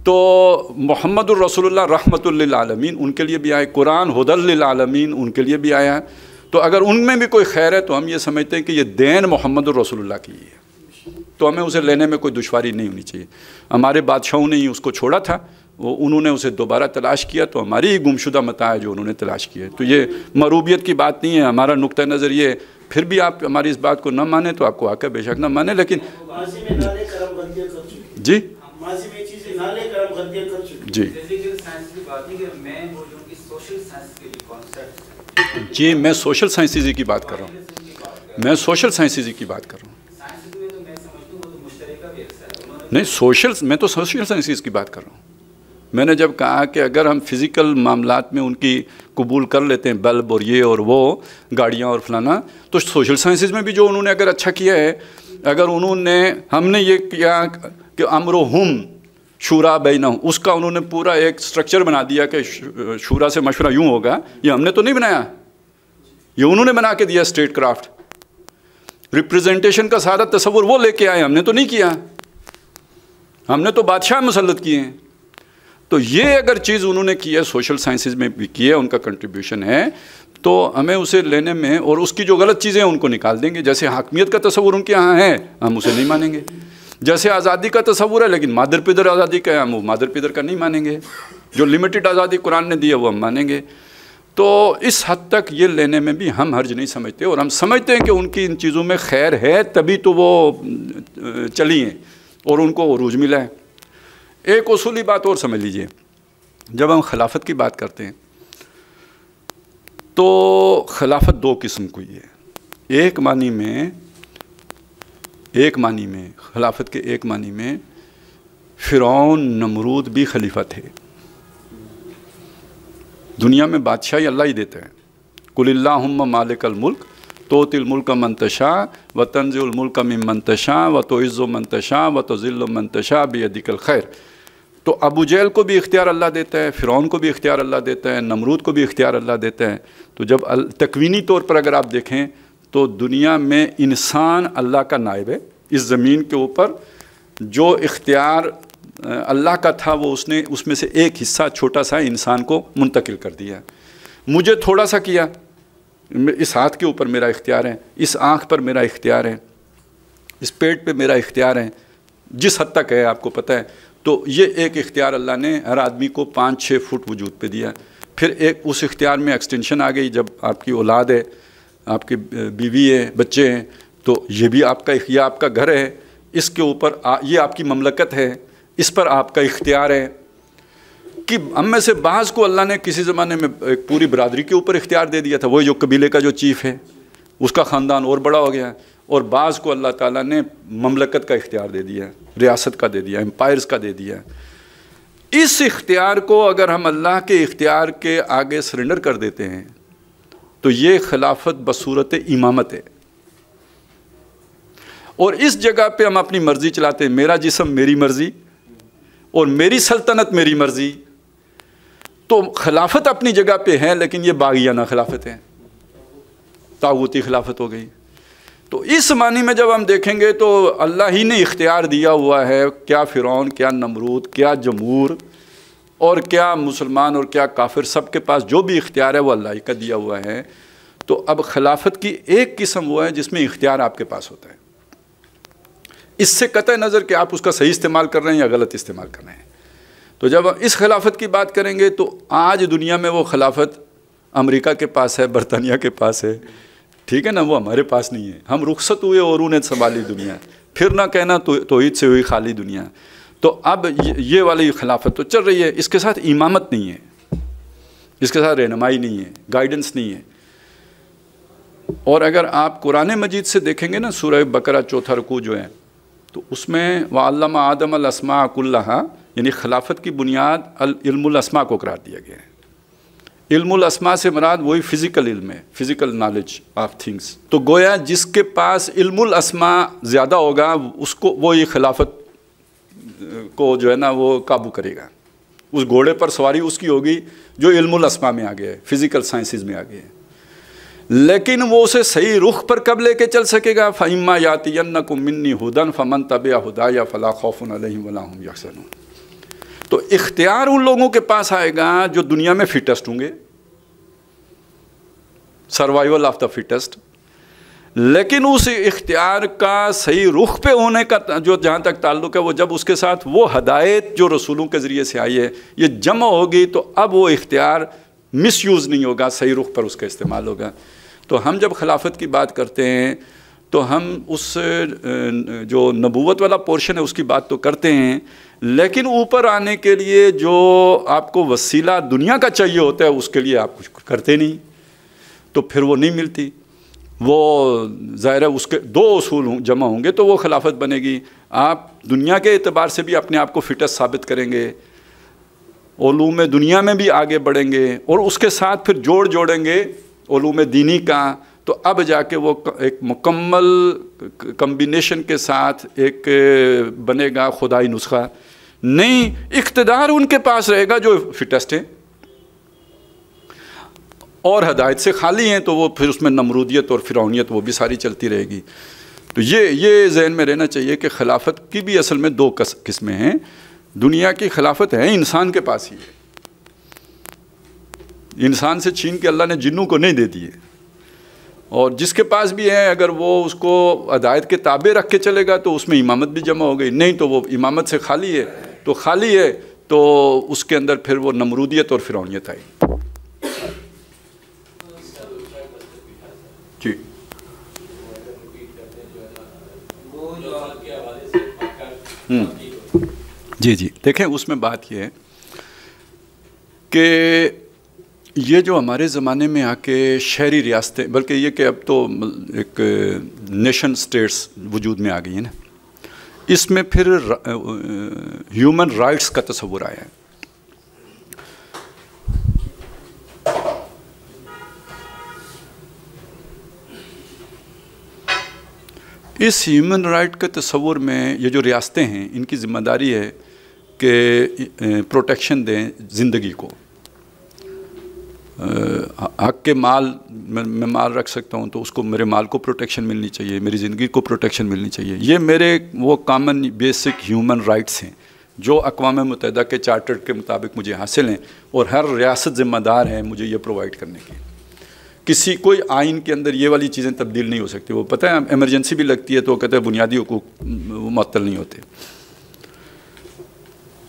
تو محمد الرسول اللہ رحمۃ للعالمین ان کے لیے بھی آئے، قرآن ہدی للعالمین ان کے لیے بھی آیا. تو اگر ان میں بھی کوئی خیر ہے تو ہم یہ سمجھتے ہیں کہ یہ دین محمد الرسول اللہ کی ہے، تو ہمیں اسے لینے میں کوئی دشواری نہیں ہونی چاہیے. ہمارے بادشاہوں نے ہی اس کو چھوڑا تھا، انہوں نے اسے دوبارہ تلاش کیا، تو ہماری ہی گمشدہ متاع ہے جو انہوں نے تلاش کیا ہے. تو یہ مروبیت کی بات نہیں ہے. ہمارا نقطہ نظر یہ ہے. پھر بھی آپ ہماری اس بات کو نہ مانیں تو آپ کو آقا بے شک نہ مانیں، لیکن جی جی میں سوشل سائنسز کی بات کر رہا ہوں. میں سوشل سائنسز کی بات کر رہا ہوں. نہیں، میں تو سوشل سائنسز کی بات کر رہا ہوں. میں نے جب کہا کہ اگر ہم فزیکل معاملات میں ان کی قبول کر لیتے ہیں، بلب اور یہ اور وہ گاڑیاں اور فلانا، تو سوشل سائنسز میں بھی جو انہوں نے اگر اچھا کیا ہے، اگر انہوں نے ہم نے یہ کیا کہ امرہم شورا بینہم، اس کا انہوں نے پورا ایک سٹرکچر بنا دیا کہ شورا سے مشورہ یوں ہوگا. یہ ہم نے تو نہیں بنایا، یہ انہوں نے بنا کے دیا. اسٹیٹ کرافٹ ریپریزنٹیشن کا سارا تصور وہ لے کے آئے، ہم نے تو نہیں کیا. ہم نے تو بادشاہ مسلط کیے ہیں. تو یہ اگر چیز انہوں نے کی ہے، سوشل سائنسز میں بھی کی ہے، ان کا کنٹریبیوشن ہے، تو ہمیں اسے لینے میں، اور اس کی جو غلط چیزیں ہیں ان کو نکال دیں گے. جیسے حاکمیت کا تصور ان کے یہاں ہے، ہم اسے نہیں مانیں گے. جیسے آزادی کا تصور ہے لیکن مادر پدر آزادی کا ہے، ہم وہ مادر پدر کا نہیں مانیں گے. جو لمیٹڈ آزادی قرآن نے دی ہے وہ ہم مانیں گے. تو اس حد تک یہ لینے میں بھی ہم حرج نہیں سمجھتے، اور ہم سمجھتے ہیں کہ ان کی ان چیزوں میں خیر ہے، تبھی تو وہ چلی ہیں اور ان کو عروج ملا ہے. ایک اصولی بات اور سمجھ لیجئے، جب ہم خلافت کی بات کرتے ہیں تو خلافت دو قسم کی ہے. ایک معنی میں خلافت کے ایک معنی میں فرعون نمرود بھی خلیفہ تھے. دنیا میں بادشاہی اللہ ہی دیتا ہے. قل اللہم مالک الملک تؤتی الملک من تشاء وتنزع الملک ممن تشاء وتعز من تشاء وتذل من تشاء بیدک الخیر. تو ابو جہل کو بھی اختیار اللہ دیتا ہے، فرعون کو بھی اختیار اللہ دیتا ہے، نمرود کو بھی اختیار اللہ دیتا ہے. تو جب تکوینی طور پر اگر آپ دیکھیں تو دنیا میں انسان اللہ کا نائب ہے. اس زمین کے اوپر جو اختیار اللہ کا تھا وہ اس میں سے ایک حصہ چھوٹا سا انسان کو منتقل کر دیا. مجھے تھوڑا سا کیا، اس ہاتھ کے اوپر میرا اختیار ہے، اس آنکھ پر میرا اختیار ہے، اس پیٹ پہ میرا اختیار ہے، جس حد تک ہے آپ کو پتہ ہے. تو یہ ایک اختیار اللہ نے ہر آدمی کو 5-6 فٹ وجود پہ دیا. پھر ایک اس اختیار میں ایکسٹینشن آ گئی, جب آپ کی اولاد ہے, آپ کی بیوی ہے, بچے ہیں, تو یہ بھی آپ کا, یہ آپ کا گھر ہے, اس کے اوپر یہ آپ کی مملکت ہے, اس پر آپ کا اختیار ہے. کہ ہم میں سے بعض کو اللہ نے کسی زمانے میں ایک پوری برادری کے اوپر اختیار دے دیا تھا, وہی جو قبیلے کا جو چیف ہے اس کا خاندان اور بڑا ہو گیا, اور بعض کو اللہ تعالیٰ نے مملکت کا اختیار دے دیا, ریاست کا دے دیا, امپائرز کا دے دیا. اس اختیار کو اگر ہم اللہ کے اختیار کے آگے سرنڈر کر دیتے ہیں تو یہ خلافت بصورت امامت ہے, اور اس جگہ پہ ہم اپنی مرضی چلاتے ہیں, میرا جسم میری مرضی اور میری سلطنت میری مرضی. تو خلافت اپنی جگہ پہ ہے, لیکن یہ باغیانہ خلافت ہے, طاغوتی خلافت ہو گئی. تو اس معنی میں جب ہم دیکھیں گے تو اللہ ہی نے اختیار دیا ہوا ہے, کیا فرعون, کیا نمرود, کیا جمہور, اور کیا مسلمان اور کیا کافر, سب کے پاس جو بھی اختیار ہے وہ اللہ ہی کا دیا ہوا ہے. تو اب خلافت کی ایک قسم وہ ہے جس میں اختیار آپ کے پاس ہوتا ہے, اس سے قطع نظر کہ آپ اس کا صحیح استعمال کر رہے ہیں یا غلط استعمال کر رہے ہیں. تو جب ہم اس خلافت کی بات کریں گے تو آج دنیا میں وہ خلافت امریکہ کے پاس ہے, برطانیہ کے پاس ہے, ٹھیک ہے نا, وہ ہمارے پاس نہیں ہے. ہم رخصت ہوئے اور انہیں سنبھالی دنیا, پھر نہ کہنا توحید سے ہوئی خالی دنیا. تو اب یہ والی خلافت تو چل رہی ہے, اس کے ساتھ امامت نہیں ہے, اس کے ساتھ رہنمائی نہیں ہے, گائیڈنس نہیں ہے. اور اگر آپ قرآن مجید سے دیکھیں گے نا, سورہ بقرہ 4 رکوع جو ہے, تو اس میں وَعَلَّمَ آدَمَ الْأَسْمَاءَ كُلَّهَا, یعنی خلافت کی بنیاد علم الاسماء کو قرار دیا گیا ہے. علم الاسماء سے مراد وہی فزیکل علم ہے, فزیکل نالج آف تھنگس. تو گویا جس کے پاس علم الاسماء زیادہ ہوگا اس کو وہ یہ خلافت کو جو ہے نا وہ قابو کرے گا. اس گھوڑے پر سواری اس کی ہوگی جو علم الاسماء میں آ گیا ہے, فزیکل سائنسز میں آ گیا ہے. لیکن وہ اسے صحیح رخ پر کب لے کے چل سکے گا؟ فَإِمَّا يَأْتِيَنَّكُم مِّنِّي هُدًى فَمَن تَبِعَ هُدَايَ فَلَا خَوْفٌ عَلَيْهِمْ وَلَا هُمْ يَحْزَنُونَ. تو اختیار ان لوگوں کے پاس آئے گا جو دنیا میں فٹسٹ ہوں گے, سروائیول آف دا فٹسٹ. لیکن اس اختیار کا صحیح رخ پہ ہونے کا جو جہاں تک تعلق ہے, وہ جب اس کے ساتھ وہ ہدایت جو رسولوں کے ذریعے سے آئی ہے یہ جمع ہوگی, تو اب وہ اختیار مس یوز نہیں ہوگا, صحیح رخ پر اس کا استعمال ہوگا. تو ہم جب خلافت کی بات کرتے ہیں تو ہم اس جو نبوت والا پورشن ہے اس کی بات تو کرتے ہیں, لیکن اوپر آنے کے لیے جو آپ کو وسیلہ دنیا کا چاہیے ہوتا ہے اس کے لیے آپ کچھ کرتے نہیں, تو پھر وہ نہیں ملتی. وہ ظاہر ہے اس کے 2 اصول جمع ہوں گے تو وہ خلافت بنے گی. آپ دنیا کے اعتبار سے بھی اپنے آپ کو فٹس ثابت کریں گے, علوم دنیا میں بھی آگے بڑھیں گے, اور اس کے ساتھ پھر جوڑیں گے علوم دینی کا, تو اب جا کے وہ ایک مکمل کمبینیشن کے ساتھ ایک بنے گا خدائی نسخہ. نہیں, اقتدار ان کے پاس رہے گا جو فٹسٹ ہیں اور ہدایت سے خالی ہیں, تو وہ پھر اس میں نمرودیت اور فرعونیت وہ بھی ساری چلتی رہے گی. تو یہ ذہن میں رہنا چاہیے کہ خلافت کی بھی اصل میں 2 قسمیں ہیں. دنیا کی خلافت ہے انسان کے پاس ہی ہے, انسان سے چھین کے اللہ نے جنوں کو نہیں دے دیے, اور جس کے پاس بھی ہے اگر وہ اس کو ہدایت کے تابع رکھ کے چلے گا تو اس میں امامت بھی جمع ہو گئی. نہیں تو وہ امامت سے خالی ہے, تو خالی ہے تو اس کے اندر پھر وہ نمرودیت اور فرعونیت آئی. جی جی دیکھیں, اس میں بات یہ ہے کہ یہ جو ہمارے زمانے میں آ کے شہری ریاستیں, بلکہ یہ کہ اب تو ایک نیشن سٹیٹس وجود میں آ گئی ہیں نا, اس میں پھر ہیومن رائٹس کا تصور آیا ہے. اس ہیومن رائٹ کے تصور میں یہ جو ریاستیں ہیں ان کی ذمہ داری ہے کہ پروٹیکشن دیں زندگی کو. حق کے مال, میں مال رکھ سکتا ہوں تو اس کو, میرے مال کو پروٹیکشن ملنی چاہیے, میری زندگی کو پروٹیکشن ملنی چاہیے. یہ میرے وہ کامن بیسک ہیومن رائٹس ہیں جو اقوام متحدہ کے چارٹر کے مطابق مجھے حاصل ہیں, اور ہر ریاست ذمہ دار ہے مجھے یہ پرووائڈ کرنے کی. کوئی آئین کے اندر یہ والی چیزیں تبدیل نہیں ہو سکتی. وہ پتہ ہے ایمرجنسی بھی لگتی ہے تو وہ کہتے ہیں بنیادی حقوق معطل نہیں ہوتے.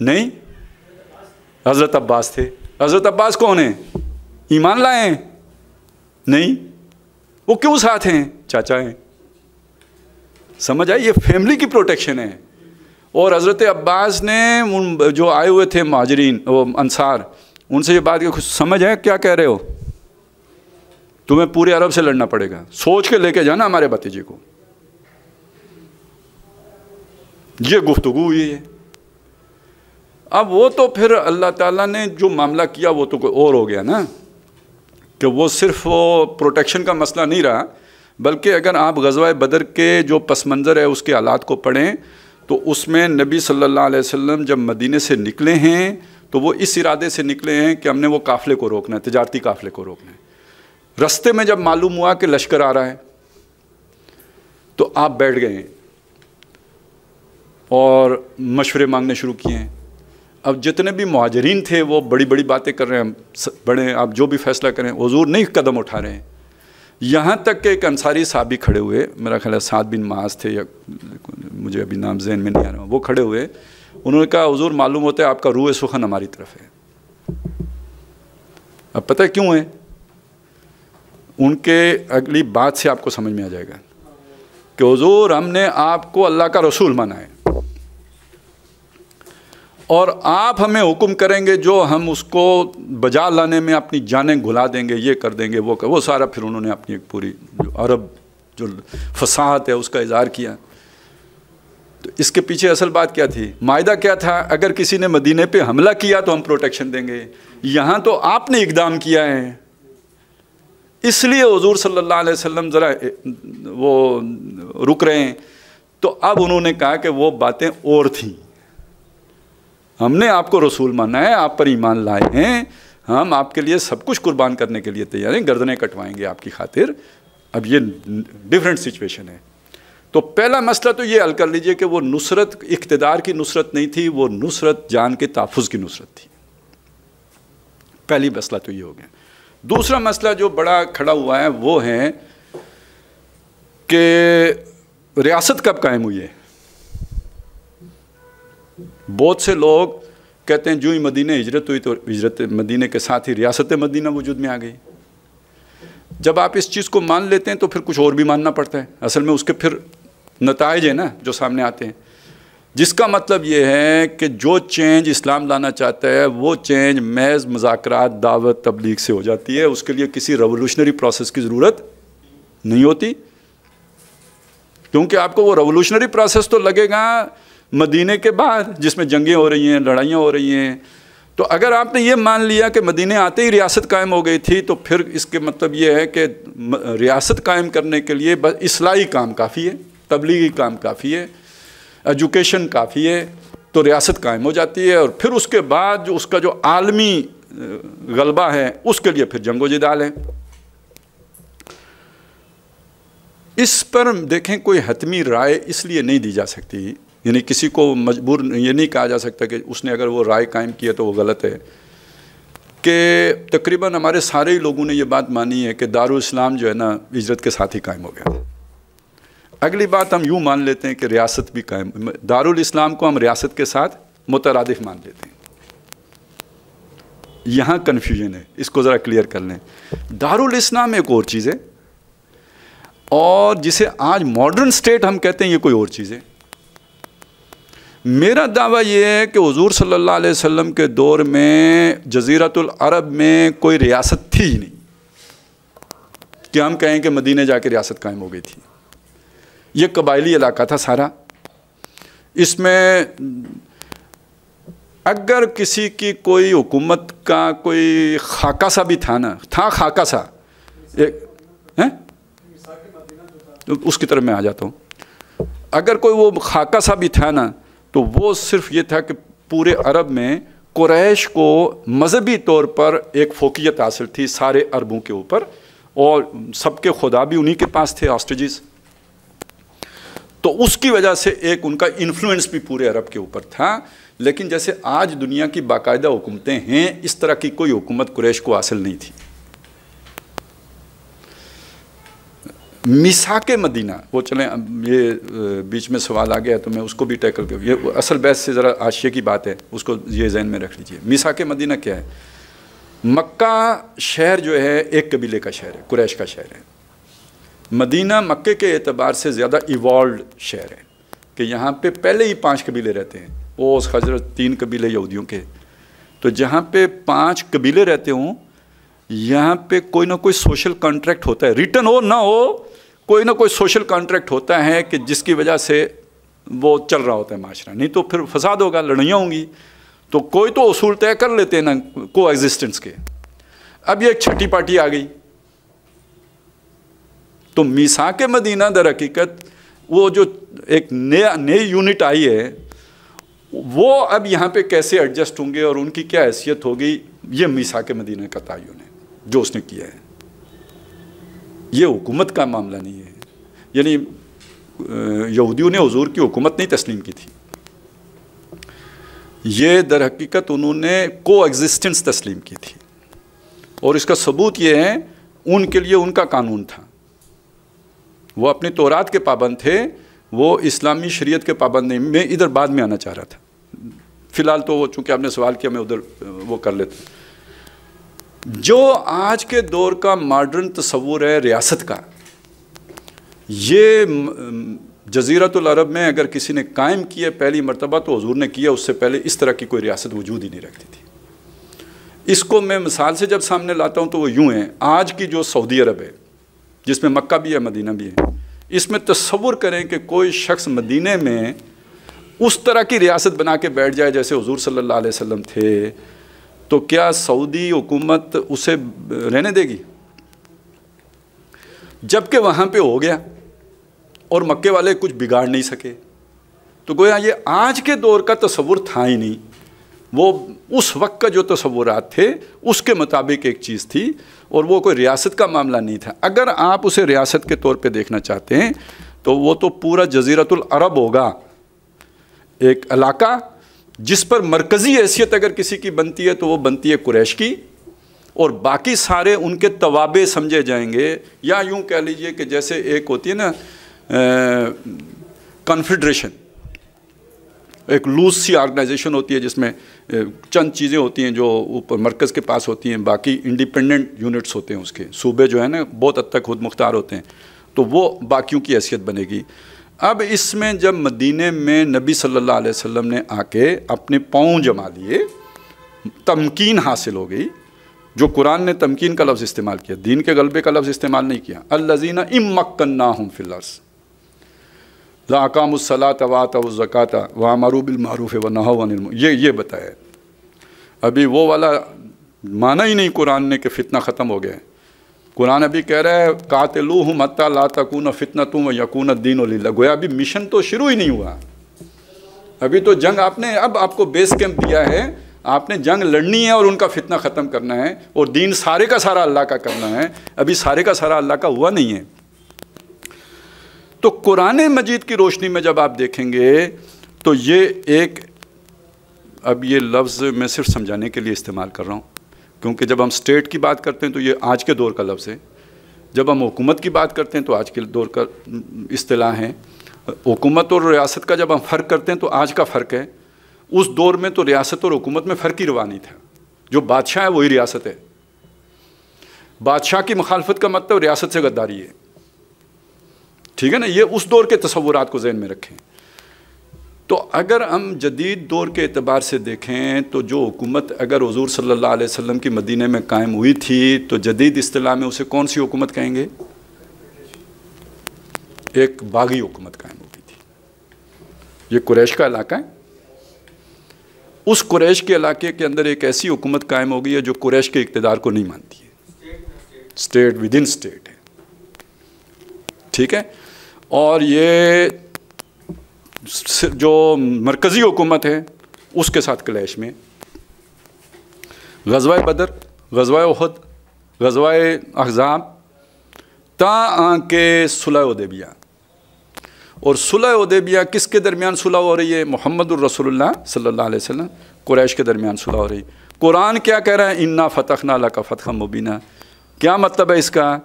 نہیں، حضرت عباس تھے. حضرت عباس کون ہیں؟ ایمان لائے ہیں؟ نہیں. وہ کیوں ساتھ ہیں؟ چاچا ہیں. سمجھ آئی؟ یہ فیملی کی پروٹیکشن ہے. اور حضرت عباس نے ان جو آئے ہوئے تھے مہاجرین وہ انصار، ان سے یہ بات کہ کچھ سمجھ ہے کیا کہہ رہے ہو؟ تمہیں پورے عرب سے لڑنا پڑے گا، سوچ کے لے کے جانا ہمارے بھتیجے کو. یہ گفتگو ہوئی ہے. اب وہ تو پھر اللہ تعالیٰ نے جو معاملہ کیا وہ تو کوئی اور ہو گیا نا، کہ وہ صرف وہ پروٹیکشن کا مسئلہ نہیں رہا، بلکہ اگر آپ غزوہ بدر کے جو پس منظر ہے اس کے حالات کو پڑھیں تو اس میں نبی صلی اللہ علیہ وسلم جب مدینے سے نکلے ہیں تو وہ اس ارادے سے نکلے ہیں کہ ہم نے وہ قافلے کو روکنا ہے، تجارتی قافلے کو روکنا ہے. رستے میں جب معلوم ہوا کہ لشکر آ رہا ہے تو آپ بیٹھ گئے ہیں اور مشورے مانگنے شروع کیے ہیں. اب جتنے بھی مہاجرین تھے وہ بڑی بڑی باتیں کر رہے ہیں، بڑے آپ جو بھی فیصلہ کریں، حضور نہیں قدم اٹھا رہے ہیں. یہاں تک کہ ایک انصاری صحابی کھڑے ہوئے، میرا خیال ہے سعد بن معاذ تھے یا مجھے ابھی نام ذہن میں نہیں آ رہا، وہ کھڑے ہوئے، انہوں نے کہا حضور معلوم ہوتا ہے آپ کا روح سخن ہماری طرف ہے. اب پتہ ہے کیوں ہے؟ ان کے اگلی بات سے آپ کو سمجھ میں آ جائے گا کہ حضور ہم نے آپ کو اللہ کا رسول مانا ہے اور آپ ہمیں حکم کریں گے جو ہم اس کو بجا لانے میں اپنی جانیں گھلا دیں گے، یہ کر دیں گے، وہ سارا پھر انہوں نے اپنی ایک پوری جو عرب جو فصاحت ہے اس کا اظہار کیا. تو اس کے پیچھے اصل بات کیا تھی؟ معاہدہ کیا تھا؟ اگر کسی نے مدینے پہ حملہ کیا تو ہم پروٹیکشن دیں گے. یہاں تو آپ نے اقدام کیا ہے، اس لیے حضور صلی اللہ علیہ وسلم ذرا وہ رک رہے ہیں. تو اب انہوں نے کہا کہ وہ باتیں اور تھیں، ہم نے آپ کو رسول مانا ہے، آپ پر ایمان لائے ہیں، ہم آپ کے لیے سب کچھ قربان کرنے کے لیے تیار ہیں، گردنیں کٹوائیں گے آپ کی خاطر. اب یہ ڈیفرنٹ سچویشن ہے. تو پہلا مسئلہ تو یہ حل کر لیجئے کہ وہ نصرت اقتدار کی نصرت نہیں تھی، وہ نصرت جان کے تحفظ کی نصرت تھی. پہلی مسئلہ تو یہ ہو گیا. دوسرا مسئلہ جو بڑا کھڑا ہوا ہے وہ ہے کہ ریاست کب قائم ہوئی ہے. بہت سے لوگ کہتے ہیں جو ہی مدینہ ہجرت ہوئی تو ہجرت مدینہ کے ساتھ ہی ریاست مدینہ وجود میں آ گئی. جب آپ اس چیز کو مان لیتے ہیں تو پھر کچھ اور بھی ماننا پڑتا ہے. اصل میں اس کے پھر نتائج ہیں نا جو سامنے آتے ہیں، جس کا مطلب یہ ہے کہ جو چینج اسلام لانا چاہتا ہے وہ چینج محض مذاکرات، دعوت، تبلیغ سے ہو جاتی ہے. اس کے لیے کسی ریولوشنری پروسیس کی ضرورت نہیں ہوتی، کیونکہ آپ کو وہ ریولوشنری پروسیس تو لگے گا مدینے کے بعد جس میں جنگیں ہو رہی ہیں، لڑائیاں ہو رہی ہیں. تو اگر آپ نے یہ مان لیا کہ مدینے آتے ہی ریاست قائم ہو گئی تھی تو پھر اس کے مطلب یہ ہے کہ ریاست قائم کرنے کے لیے بس اصلاحی کام کافی ہے، تبلیغی کام کافی ہے، ایجوکیشن کافی ہے، تو ریاست قائم ہو جاتی ہے. اور پھر اس کے بعد جو اس کا جو عالمی غلبہ ہے اس کے لیے پھر جنگ و جدال ہے. اس پر دیکھیں کوئی حتمی رائے اس لیے نہیں دی جا سکتی، یعنی کسی کو مجبور یہ نہیں کہا جا سکتا کہ اس نے اگر وہ رائے قائم کی ہے تو وہ غلط ہے، کہ تقریباً ہمارے سارے ہی لوگوں نے یہ بات مانی ہے کہ دارالاسلام جو ہے نا ہجرت کے ساتھ ہی قائم ہو گیا. اگلی بات ہم یوں مان لیتے ہیں کہ ریاست بھی قائم، دارالاسلام کو ہم ریاست کے ساتھ مترادف مان لیتے ہیں. یہاں کنفیوژن ہے، اس کو ذرا کلیئر کر لیں. دارالاسلام ایک اور چیز ہے اور جسے آج ماڈرن سٹیٹ ہم کہتے ہیں یہ کوئی اور چیز ہے. میرا دعویٰ یہ ہے کہ حضور صلی اللہ علیہ وسلم کے دور میں جزیرۃ العرب میں کوئی ریاست تھی ہی نہیں کہ ہم کہیں کہ مدینہ جا کے ریاست قائم ہو گئی تھی. یہ قبائلی علاقہ تھا سارا. اس میں اگر کسی کی کوئی حکومت کا کوئی خاکہ سا بھی تھا نا، تھا خاکہ سا، اس کی طرف میں آ جاتا ہوں، اگر کوئی وہ خاکہ سا بھی تھا نا تو وہ صرف یہ تھا کہ پورے عرب میں قریش کو مذہبی طور پر ایک فوقیت حاصل تھی سارے عربوں کے اوپر، اور سب کے خدا بھی انہی کے پاس تھے، آسٹریجز. تو اس کی وجہ سے ایک ان کا انفلوئنس بھی پورے عرب کے اوپر تھا. لیکن جیسے آج دنیا کی باقاعدہ حکومتیں ہیں اس طرح کی کوئی حکومت قریش کو حاصل نہیں تھی. میثاق مدینہ، وہ چلیں یہ بیچ میں سوال آ گیا تو میں اس کو بھی ٹیکل کروں، یہ اصل بحث سے ذرا حاشیے کی بات ہے، اس کو یہ ذہن میں رکھ لیجئے۔ میثاق مدینہ کیا ہے؟ مکہ شہر جو ہے ایک قبیلے کا شہر ہے، قریش کا شہر ہے۔ مدینہ مکے کے اعتبار سے زیادہ ایوالوڈ شہر ہے کہ یہاں پہ پہلے ہی 5 قبیلے رہتے ہیں، اوس، خزرج، 3 قبیلے یہودیوں کے۔ تو جہاں پہ 5 قبیلے رہتے ہوں، یہاں پہ کوئی نہ کوئی سوشل کانٹریکٹ ہوتا ہے، ریٹن ہو نہ ہو، کوئی نہ کوئی سوشل کانٹریکٹ ہوتا ہے کہ جس کی وجہ سے وہ چل رہا ہوتا ہے معاشرہ، نہیں تو پھر فساد ہوگا، لڑائیاں ہوں گی۔ تو کوئی تو اصول طے کر لیتے ہیں نا کو ایگزسٹنس کے۔ اب یہ ایک چھٹی پارٹی آ گئی، تو میثاق مدینہ در حقیقت وہ جو ایک نئی یونٹ آئی ہے، وہ اب یہاں پہ کیسے ایڈجسٹ ہوں گے اور ان کی کیا حیثیت ہوگی، یہ میثاق مدینہ کا تعین ہے جو اس نے کیا ہے۔ یہ حکومت کا معاملہ نہیں ہے، یعنی یہودیوں نے حضور کی حکومت نہیں تسلیم کی تھی، یہ در حقیقت انہوں نے کو ایگزسٹنس تسلیم کی تھی، اور اس کا ثبوت یہ ہے ان کے لیے ان کا قانون تھا، وہ اپنی تورات کے پابند تھے، وہ اسلامی شریعت کے پابند نہیں۔ میں ادھر بعد میں آنا چاہ رہا تھا، فی الحال تو وہ چونکہ آپ نے سوال کیا میں ادھر وہ کر لیتا ہوں۔ جو آج کے دور کا ماڈرن تصور ہے ریاست کا، یہ جزیرۃ العرب میں اگر کسی نے قائم کیا پہلی مرتبہ تو حضور نے کیا، اس سے پہلے اس طرح کی کوئی ریاست وجود ہی نہیں رکھتی تھی۔ اس کو میں مثال سے جب سامنے لاتا ہوں تو وہ یوں ہے، آج کی جو سعودی عرب ہے جس میں مکہ بھی ہے مدینہ بھی ہے، اس میں تصور کریں کہ کوئی شخص مدینہ میں اس طرح کی ریاست بنا کے بیٹھ جائے جیسے حضور صلی اللہ علیہ وسلم تھے، تو کیا سعودی حکومت اسے رہنے دے گی؟ جبکہ وہاں پہ ہو گیا اور مکے والے کچھ بگاڑ نہیں سکے، تو گویا یہ آج کے دور کا تصور تھا ہی نہیں، وہ اس وقت کا جو تصورات تھے اس کے مطابق ایک چیز تھی، اور وہ کوئی ریاست کا معاملہ نہیں تھا۔ اگر آپ اسے ریاست کے طور پہ دیکھنا چاہتے ہیں تو وہ تو پورا جزیرۃ العرب ہوگا، ایک علاقہ جس پر مرکزی حیثیت اگر کسی کی بنتی ہے تو وہ بنتی ہے قریش کی، اور باقی سارے ان کے توابع سمجھے جائیں گے، یا یوں کہہ لیجئے کہ جیسے ایک ہوتی ہے نا کنفیڈریشن، ایک لوز سی آرگنائزیشن ہوتی ہے جس میں چند چیزیں ہوتی ہیں جو اوپر مرکز کے پاس ہوتی ہیں، باقی انڈیپینڈنٹ یونٹس ہوتے ہیں، اس کے صوبے جو ہیں نا بہت حد تک خود مختار ہوتے ہیں، تو وہ باقیوں کی حیثیت بنے گی۔ اب اس میں جب مدینہ میں نبی صلی اللہ علیہ وسلم نے آ کے اپنے پاؤں جما لیے، تمکین حاصل ہو گئی، جو قرآن نے تمکین کا لفظ استعمال کیا، دین کے غلبے کا لفظ استعمال نہیں کیا، الذین امکناہم فی الارض لَأَقَامُوا الصَّلَاةَ وَآتَوُا الزَّكَاةَ وَأَمَرُوا بِالْمَعْرُوفِ وَنَهَوْا عَنِ الْمُنکَرِ، یہ بتایا ہے۔ ابھی وہ والا مانا ہی نہیں قرآن نے کہ فتنہ ختم ہو گیا ہے، قرآن ابھی کہہ رہا ہے قَاتِلُوهُمْ حَتَّىٰ لَا تَكُونَ فِتْنَةٌ وَيَكُونَ الدِّينُ لِلَّهِ، گویا ابھی مشن تو شروع ہی نہیں ہوا، ابھی تو جنگ آپ نے، اب آپ کو بیس کیمپ دیا ہے، آپ نے جنگ لڑنی ہے اور ان کا فتنہ ختم کرنا ہے، اور دین سارے کا سارا اللہ کا کرنا ہے، ابھی سارے کا سارا اللہ کا ہوا نہیں ہے۔ تو قرآن مجید کی روشنی میں جب آپ دیکھیں گے تو یہ ایک، اب یہ لفظ میں صرف سمجھانے کے لیے استعمال کر رہا ہوں، کیونکہ جب ہم سٹیٹ کی بات کرتے ہیں تو یہ آج کے دور کا لفظ ہے، جب ہم حکومت کی بات کرتے ہیں تو آج کے دور کا اصطلاح ہے، حکومت اور ریاست کا جب ہم فرق کرتے ہیں تو آج کا فرق ہے، اس دور میں تو ریاست اور حکومت میں فرق ہی روا نہیں تھا، جو بادشاہ ہے وہی ریاست ہے، بادشاہ کی مخالفت کا مطلب ریاست سے غداری ہے، ٹھیک ہے نا، یہ اس دور کے تصورات کو ذہن میں رکھیں۔ تو اگر ہم جدید دور کے اعتبار سے دیکھیں تو جو حکومت اگر حضور صلی اللہ علیہ وسلم کی مدینہ میں قائم ہوئی تھی تو جدید اصطلاح میں اسے کون سی حکومت کہیں گے؟ ایک باغی حکومت قائم ہو گئی تھی، یہ قریش کا علاقہ ہے، اس قریش کے علاقے کے اندر ایک ایسی حکومت قائم ہو گئی ہے جو قریش کے اقتدار کو نہیں مانتی ہے، اسٹیٹ ود ان اسٹیٹ ہے، ٹھیک ہے، اور یہ جو مرکزی حکومت ہے اس کے ساتھ کلیش میں غزوہ بدر، غزوہ احد، غزوہ احزاب تا آن کے صلح حدیبیہ، اور صلح حدیبیہ کس کے درمیان صلح ہو رہی ہے؟ محمد الرسول اللہ صلی اللہ علیہ وسلم قریش کے درمیان صلح ہو رہی ہے۔ قرآن کیا کہہ رہا ہے؟ انا فتحنا لک فتحا مبینا، کیا مطلب ہے اس کا؟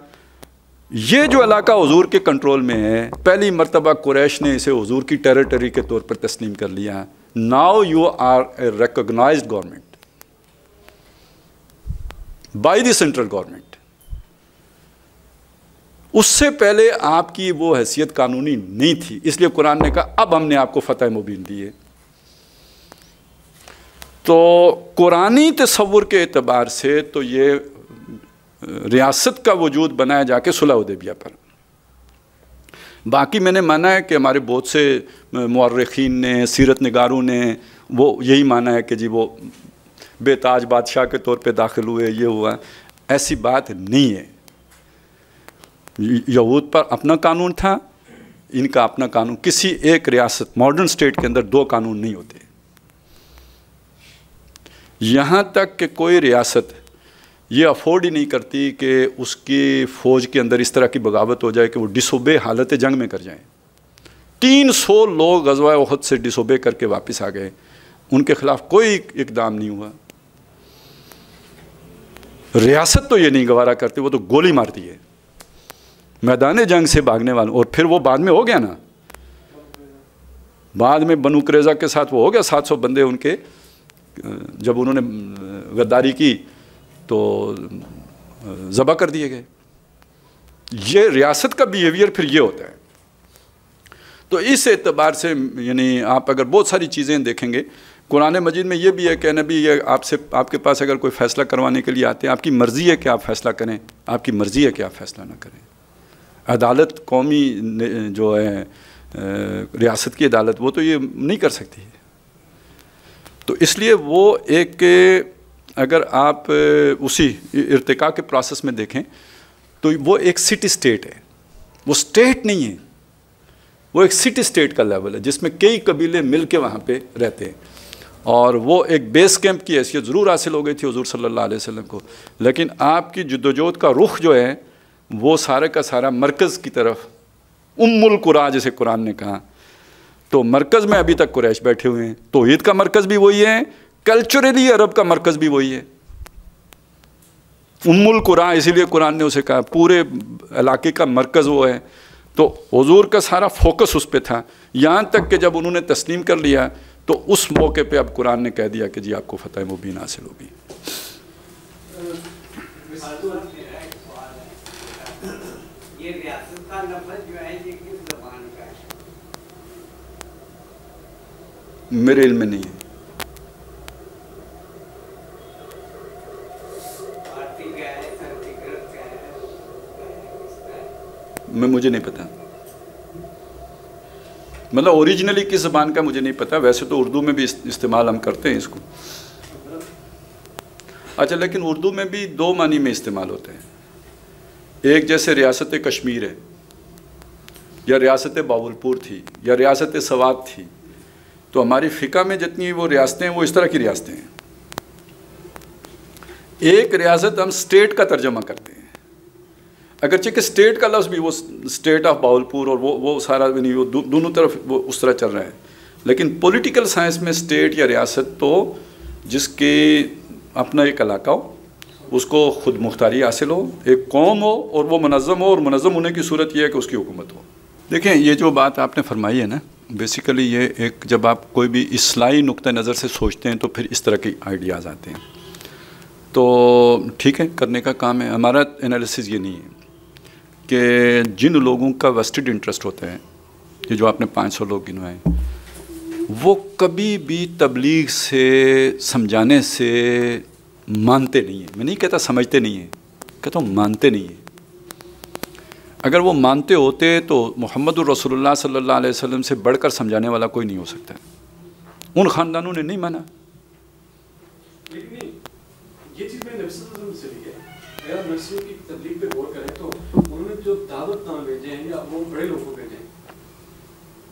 یہ جو علاقہ حضور کے کنٹرول میں ہے، پہلی مرتبہ قریش نے اسے حضور کی ٹیریٹری کے طور پر تسلیم کر لیا. Now you are a recognised government by the central government. اس سے پہلے آپ کی وہ حیثیت قانونی نہیں تھی، اس لیے قرآن نے کہا اب ہم نے آپ کو فتح مبین دی ہے. تو قرآنی تصور کے اعتبار سے تو یہ ریاست کا وجود بنایا جا کے صلح حدیبیہ پر. باقی میں نے مانا ہے کہ ہمارے بہت سے مورخین نے، سیرت نگاروں نے وہ یہی مانا ہے کہ جی وہ بے تاج بادشاہ کے طور پہ داخل ہوئے، یہ ہوا. ایسی بات نہیں ہے. یہود پر اپنا قانون تھا، ان کا اپنا قانون. کسی ایک ریاست ماڈرن سٹیٹ کے اندر دو قانون نہیں ہوتے. یہاں تک کہ کوئی ریاست یہ افورڈ ہی نہیں کرتی کہ اس کی فوج کے اندر اس طرح کی بغاوت ہو جائے کہ وہ ڈسوبے حالت جنگ میں کر جائیں. 300 لوگ غزوہ احد سے ڈسوبے کر کے واپس آ گئے، ان کے خلاف کوئی اقدام نہیں ہوا. ریاست تو یہ نہیں گوارا کرتی، وہ تو گولی مارتی ہے میدان جنگ سے بھاگنے والوں. اور پھر وہ بعد میں ہو گیا نا، بعد میں بنو قریظہ کے ساتھ وہ ہو گیا. 700 بندے ان کے جب انہوں نے غداری کی تو ذبح کر دیے گئے. یہ ریاست کا بیہیویئر پھر یہ ہوتا ہے. تو اس اعتبار سے یعنی آپ اگر بہت ساری چیزیں دیکھیں گے قرآن مجید میں یہ بھی ہے کہ نبی یہ آپ کے پاس اگر کوئی فیصلہ کروانے کے لیے آتے ہیں، آپ کی مرضی ہے کہ آپ فیصلہ کریں، آپ کی مرضی ہے کہ آپ فیصلہ نہ کریں. عدالت قومی جو ہے ریاست کی عدالت وہ تو یہ نہیں کر سکتی. تو اس لیے وہ ایک اگر آپ اسی ارتقاء کے پروسیس میں دیکھیں تو وہ ایک سٹی سٹیٹ ہے، وہ سٹیٹ نہیں ہے، وہ ایک سٹی سٹیٹ کا لیول ہے جس میں کئی قبیلے مل کے وہاں پہ رہتے ہیں. اور وہ ایک بیس کیمپ کی حیثیت ضرور حاصل ہو گئی تھی حضور صلی اللہ علیہ وسلم کو، لیکن آپ کی جدوجہد کا رخ جو ہے وہ سارے کا سارا مرکز کی طرف، القریٰ جیسے قرآن نے کہا. تو مرکز میں ابھی تک قریش بیٹھے ہوئے ہیں. توحید کا مرکز بھی وہی ہے، کلچرلی عرب کا مرکز بھی وہی ہے. القریٰ اسی لیے قرآن نے اسے کہا پورے علاقے کا مرکز وہ ہے. تو حضور کا سارا فوکس اس پہ تھا، یہاں تک کہ جب انہوں نے تسلیم کر لیا تو اس موقع پہ اب قرآن نے کہہ دیا کہ جی آپ کو فتح مبین حاصل ہوگی. یہ ریاست کا لفظ جو ہے یہ کس زبان کا ہے؟ میرے علم میں نہیں ہے. فارسی کا ہے، سنسکرت کا ہے، مجھے نہیں پتا، مطلب اوریجنلی کس زبان کا مجھے نہیں پتا. ویسے تو اردو میں بھی استعمال ہم کرتے ہیں اس کو. اچھا، لیکن اردو میں بھی دو معنی میں استعمال ہوتے ہیں. ایک جیسے ریاست کشمیر ہے، یا ریاست باولپور تھی، یا ریاست سوات تھی. تو ہماری فقہ میں جتنی وہ ریاستیں ہیں وہ اس طرح کی ریاستیں ہیں. ایک ریاست ہم سٹیٹ کا ترجمہ کرتے ہیں، اگرچہ کہ سٹیٹ کا لفظ بھی وہ سٹیٹ آف باولپور اور وہ سارا نہیں، وہ دونوں طرف وہ اس طرح چل رہا ہے. لیکن پولیٹیکل سائنس میں سٹیٹ یا ریاست تو جس کے اپنا ایک علاقہ ہو، اس کو خود مختاری حاصل ہو، ایک قوم ہو اور وہ منظم ہو، اور منظم ہونے کی صورت یہ ہے کہ اس کی حکومت ہو. دیکھیں یہ جو بات آپ نے فرمائی ہے نا، بیسیکلی یہ ایک جب آپ کوئی بھی اصلاحی نقطہ نظر سے سوچتے ہیں تو پھر اس طرح کے آئیڈیاز آتے ہیں. تو ٹھیک ہے، کرنے کا کام ہے. ہمارا انالیسز یہ نہیں ہے کہ جن لوگوں کا ویسٹڈ انٹرسٹ ہوتا ہے، یہ جو آپ نے 500 لوگ گنوائے، وہ کبھی بھی تبلیغ سے سمجھانے سے مانتے نہیں ہیں. میں نہیں کہتا سمجھتے نہیں ہیں، کہتا ہوں مانتے نہیں ہیں. اگر وہ مانتے ہوتے تو محمد الرسول اللہ صلی اللہ علیہ وسلم سے بڑھ کر سمجھانے والا کوئی نہیں ہو سکتا. ان خاندانوں نے نہیں مانا. لیکن یہ چیز میں نبی صلی اللہ علیہ وسلم سے بھی ہے. اگر نبی کی تبلیغ پہ غور کریں تو انہوں نے جو دعوت نامے بھیجے ہیں یا وہ بڑے لوگوں کو بھیجے ہیں،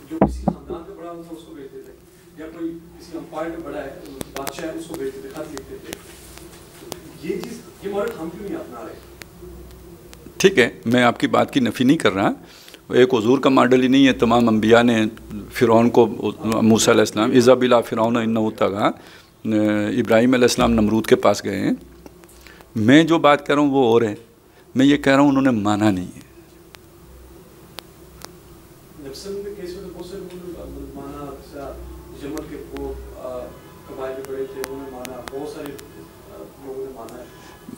جو کسی خاندان پہ بڑا ہوتا ہے اس کو بھیجتے تھے، یا کوئی کسی امپائر پہ بڑا ہے بادشاہ ہے اس کو بھیجتے تھے، خط لکھتے تھے. یہ چیز یہ ماڈل ہم کیوں نہیں اپنا رہے؟ ٹھیک ہے، میں آپ کی بات کی نفی نہیں کر رہا. ایک حضور کا ماڈل ہی نہیں ہے. تمام انبیاء نے فرعون کو، موسیٰ علیہ السلام اذا بلا فرعون انہ طغیٰ، ابراہیم علیہ السلام نمرود کے پاس گئے ہیں. میں جو بات کہہ رہا ہوں وہ اور ہے. میں یہ کہہ رہا ہوں انہوں نے مانا نہیں ہے.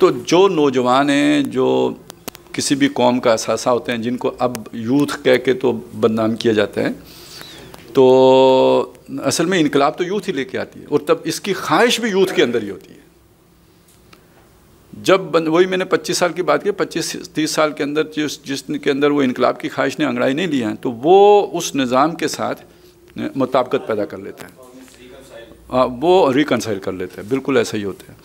تو جو نوجوان ہیں جو کسی بھی قوم کا اثاثہ ہوتے ہیں، جن کو اب یوتھ کہہ کے تو بدنام کیا جاتا ہے، تو اصل میں انقلاب تو یوتھ ہی لے کے آتی ہے، اور تب اس کی خواہش بھی یوتھ کے اندر ہی ہوتی ہے. جب وہی میں نے 25 سال کی بات کی، 25-30 سال کے اندر جس کے اندر وہ انقلاب کی خواہش نے انگڑائی نہیں لیا ہے، تو وہ اس نظام کے ساتھ مطابقت پیدا کر لیتا ہے، وہ ریکنسائل کر لیتا ہے. بالکل ایسا ہی ہوتا ہے.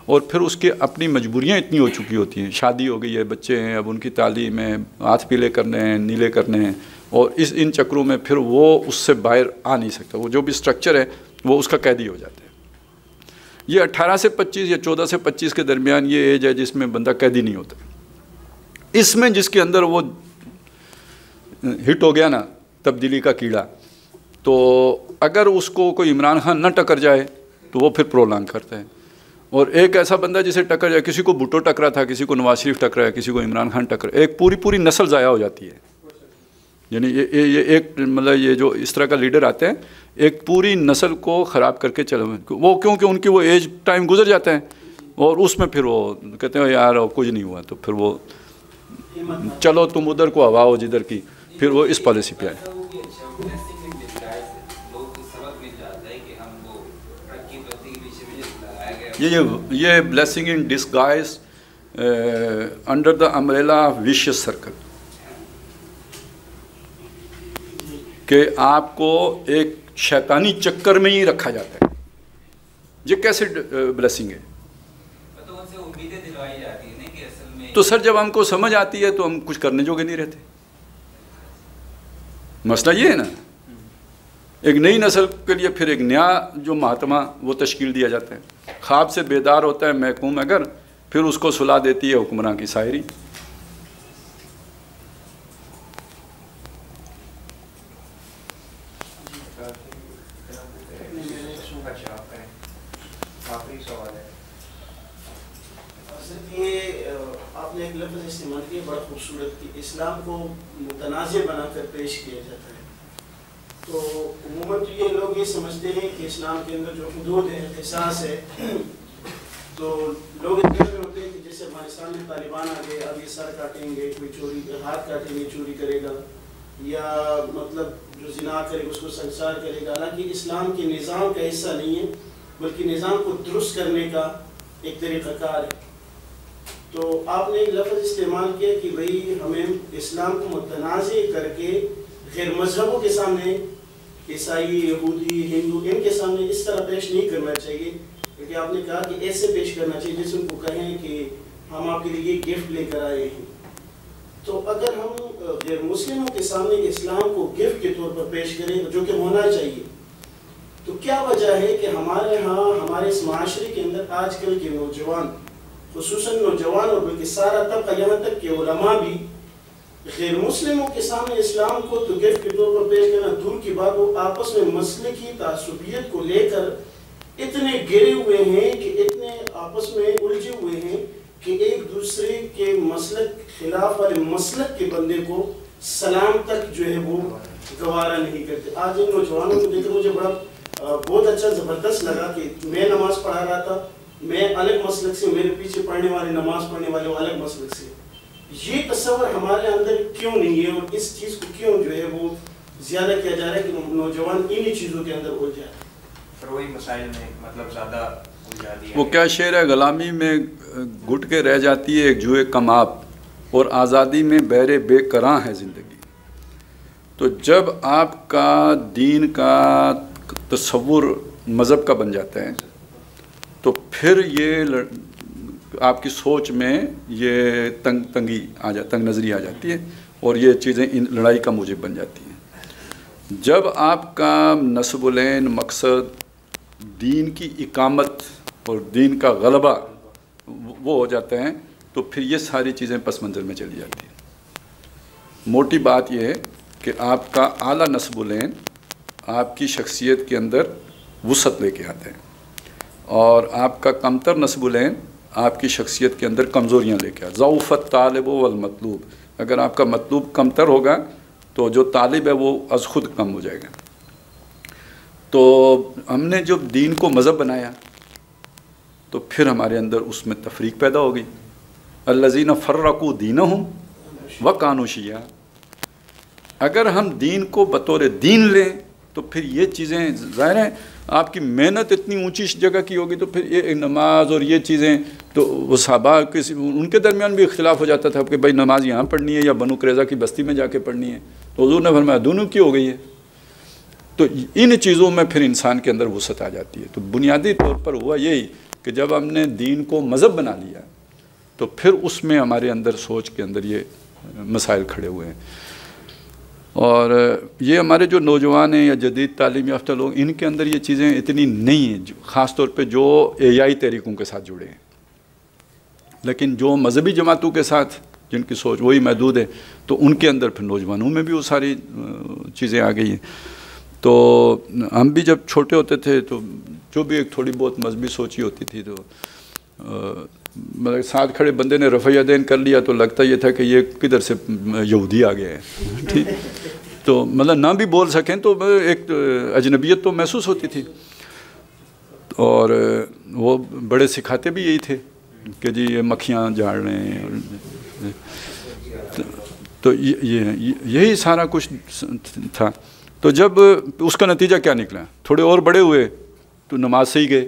اور پھر اس کے اپنی مجبوریاں اتنی ہو چکی ہوتی ہیں، شادی ہو گئی ہے، بچے ہیں، اب ان کی تعلیم ہے، ہاتھ پیلے کرنے ہیں، نیلے کرنے ہیں، اور ان چکروں میں پھر وہ اس سے باہر آ نہیں سکتا. وہ جو بھی سٹرکچر ہے وہ اس کا قیدی ہو جاتا ہے. یہ 18 سے 25 یا 14 سے 25 کے درمیان یہ ایج ہے جس میں بندہ قیدی نہیں ہوتا. اس میں جس کے اندر وہ ہٹ ہو گیا نا تبدیلی کا کیڑا، تو اگر اس کو کوئی عمران خان نہ ٹکر جائے تو وہ پھر پرولانگ کرتا ہے. اور ایک ایسا بندہ جسے ٹکر جائے، کسی کو بھٹو ٹکرا تھا، کسی کو نواز شریف ٹکرا ہے، کسی کو عمران خان ٹکرا، ایک پوری نسل ضائع ہو جاتی ہے. یعنی یہ ایک مطلب یہ جو اس طرح کا لیڈر آتے ہیں ایک پوری نسل کو خراب کر کے چلے، وہ کیونکہ ان کی وہ ایج ٹائم گزر جاتا ہے، اور اس میں پھر وہ کہتے ہیں یار کچھ نہیں ہوا، تو پھر وہ چلو تم ادھر کو ہواؤ جدھر کی، پھر وہ اس پالیسی پہ آئے. یہ blessing in disguise under the umbrella of vicious circle, کہ آپ کو ایک شیطانی چکر میں ہی رکھا جاتا ہے. یہ کیسے بلیسنگ ہے؟ تو سر جب ہم کو سمجھ آتی ہے تو ہم کچھ کرنے جوگے نہیں رہتے. مسئلہ یہ ہے نا، ایک نئی نسل کے لیے پھر ایک نیا جو مہاتما وہ تشکیل دیا جاتا ہے. خواب سے بیدار ہوتا ہے محکوم اگر، پھر اس کو صلاح دیتی ہے حکمراں کی شاعری. آپ نے ایک لفظ استعمال کیا بڑا خوبصورت کہ اسلام کو متنازع بنا کر پیش کیا جاتا ہے. تو عموماً تو یہ لوگ یہ سمجھتے ہیں کہ اسلام کے اندر جو حدود ہے، احساس ہے، تو لوگ اتنے میں ہوتے ہیں کہ جیسے افغانستان میں طالبان آ گئے، اب یہ سر کاٹیں گے، کوئی چوری ہاتھ کاٹیں گے، چوری کرے گا، یا مطلب جو زنا کرے گا اس کو سنسار کرے گا. حالانکہ اسلام کے نظام کا حصہ نہیں ہے، بلکہ نظام کو درست کرنے کا ایک طریقہ کار ہے. تو آپ نے ایک لفظ استعمال کیا کہ بھئی ہمیں اسلام کو متنازع کر کے غیر مذہبوں کے سامنے، عیسائی، یہودی، ہندو، ان کے سامنے اس طرح پیش نہیں کرنا چاہیے. کیونکہ آپ نے کہا کہ ایسے پیش کرنا چاہیے جیسے ان کو کہیں کہ ہم آپ کے لیے یہ گفٹ لے کر آئے ہیں. تو اگر ہم غیر مسلموں کے سامنے اسلام کو گفٹ کے طور پر پیش کریں جو کہ ہونا چاہیے، تو کیا وجہ ہے کہ ہمارے ہاں ہمارے اس معاشرے کے اندر آج کل کے نوجوان، خصوصاً نوجوان اور بلکہ سارا طبقہ، یہاں تک کہ علماء بھی غیر مسلموں کے سامنے اسلام کو تو گفٹ کے طور پر پیش کرنا دور کی بات، وہ آپس میں مسئلے کی تعصبیت کو لے کر اتنے گرے ہوئے ہیں کہ اتنے آپس میں الجھے ہوئے ہیں کہ ایک دوسرے کے مسلک خلاف والے مسلک کے بندے کو سلام تک جو ہے وہ گوارا نہیں کرتے. آج ان نوجوانوں کو دیکھ کر مجھے بہت اچھا زبردست لگا کہ میں نماز پڑھا رہا تھا، میں الگ مسلک سے، میرے پیچھے پڑھنے والے نماز پڑھنے والے وہ الگ مسلک سے. یہ تصور ہمارے اندر کیوں نہیں ہے، اور اس چیز کو کیوں جو ہے وہ زیادہ کیا جا رہا ہے کہ نوجوان انہی چیزوں کے اندر الجھ جائے؟ فروئی مسائل میں مطلب زیادہ الجھا دیا. وہ کیا شعر ہے، غلامی میں گھٹ کے رہ جاتی ہے ایک جوئے کماب، اور آزادی میں بہرے بے کراں ہے زندگی. تو جب آپ کا دین کا تصور مذہب کا بن جاتا ہے تو پھر یہ آپ کی سوچ میں یہ تنگ نظری آ جاتی ہے، اور یہ چیزیں ان لڑائی کا موجب بن جاتی ہیں. جب آپ کا نصب العین مقصد دین کی اقامت اور دین کا غلبہ وہ ہو جاتے ہیں تو پھر یہ ساری چیزیں پس منظر میں چلی جاتی ہیں. موٹی بات یہ ہے کہ آپ کا اعلیٰ نصب العین آپ کی شخصیت کے اندر وسعت لے کے آتے ہیں، اور آپ کا کمتر نصب العین آپ کی شخصیت کے اندر کمزوریاں لے کے آتے. ضعف الطالب والمطلوب، اگر آپ کا مطلوب کمتر ہوگا تو جو طالب ہے وہ از خود کم ہو جائے گا. تو ہم نے جو دین کو مذہب بنایا تو پھر ہمارے اندر اس میں تفریق پیدا ہو گئی. الذین فرقوا دینہم وکانوا شیعا. اگر ہم دین کو بطور دین لیں تو پھر یہ چیزیں ظاہر ہیں آپ کی محنت اتنی اونچی جگہ کی ہوگی, تو پھر یہ نماز اور یہ چیزیں تو وہ صحابہ ان کے درمیان بھی اختلاف ہو جاتا تھا کہ بھائی نماز یہاں پڑھنی ہے یا بنو قریظہ کی بستی میں جا کے پڑھنی ہے, تو حضور نے فرمایا دونوں کی ہو گئی ہے. تو ان چیزوں میں پھر انسان کے اندر وسعت آ جاتی ہے. تو بنیادی طور پر ہوا یہی کہ جب ہم نے دین کو مذہب بنا لیا تو پھر اس میں ہمارے اندر سوچ کے اندر یہ مسائل کھڑے ہوئے ہیں. اور یہ ہمارے جو نوجوان ہیں یا جدید تعلیم یافتہ لوگ, ان کے اندر یہ چیزیں اتنی نہیں ہیں, خاص طور پہ جو AI تحریکوں کے ساتھ جڑے ہیں. لیکن جو مذہبی جماعتوں کے ساتھ جن کی سوچ وہی محدود ہے, تو ان کے اندر پھر نوجوانوں میں بھی وہ ساری چیزیں آ گئی ہیں. تو ہم بھی جب چھوٹے ہوتے تھے تو جو بھی ایک تھوڑی بہت مذہبی سوچی ہوتی تھی, تو مطلب ساتھ کھڑے بندے نے رفع یدین کر لیا تو لگتا یہ تھا کہ یہ کدھر سے یہودی آ گئے ہیں, ٹھیک. تو مطلب نہ بھی بول سکیں تو ایک اجنبیت تو محسوس ہوتی تھی. اور وہ بڑے سکھاتے بھی یہی تھے کہ جی یہ مکھیاں جھاڑ رہے ہیں. تو یہی سارا کچھ تھا. تو جب اس کا نتیجہ کیا نکلا, تھوڑے اور بڑے ہوئے تو نماز سے ہی گئے.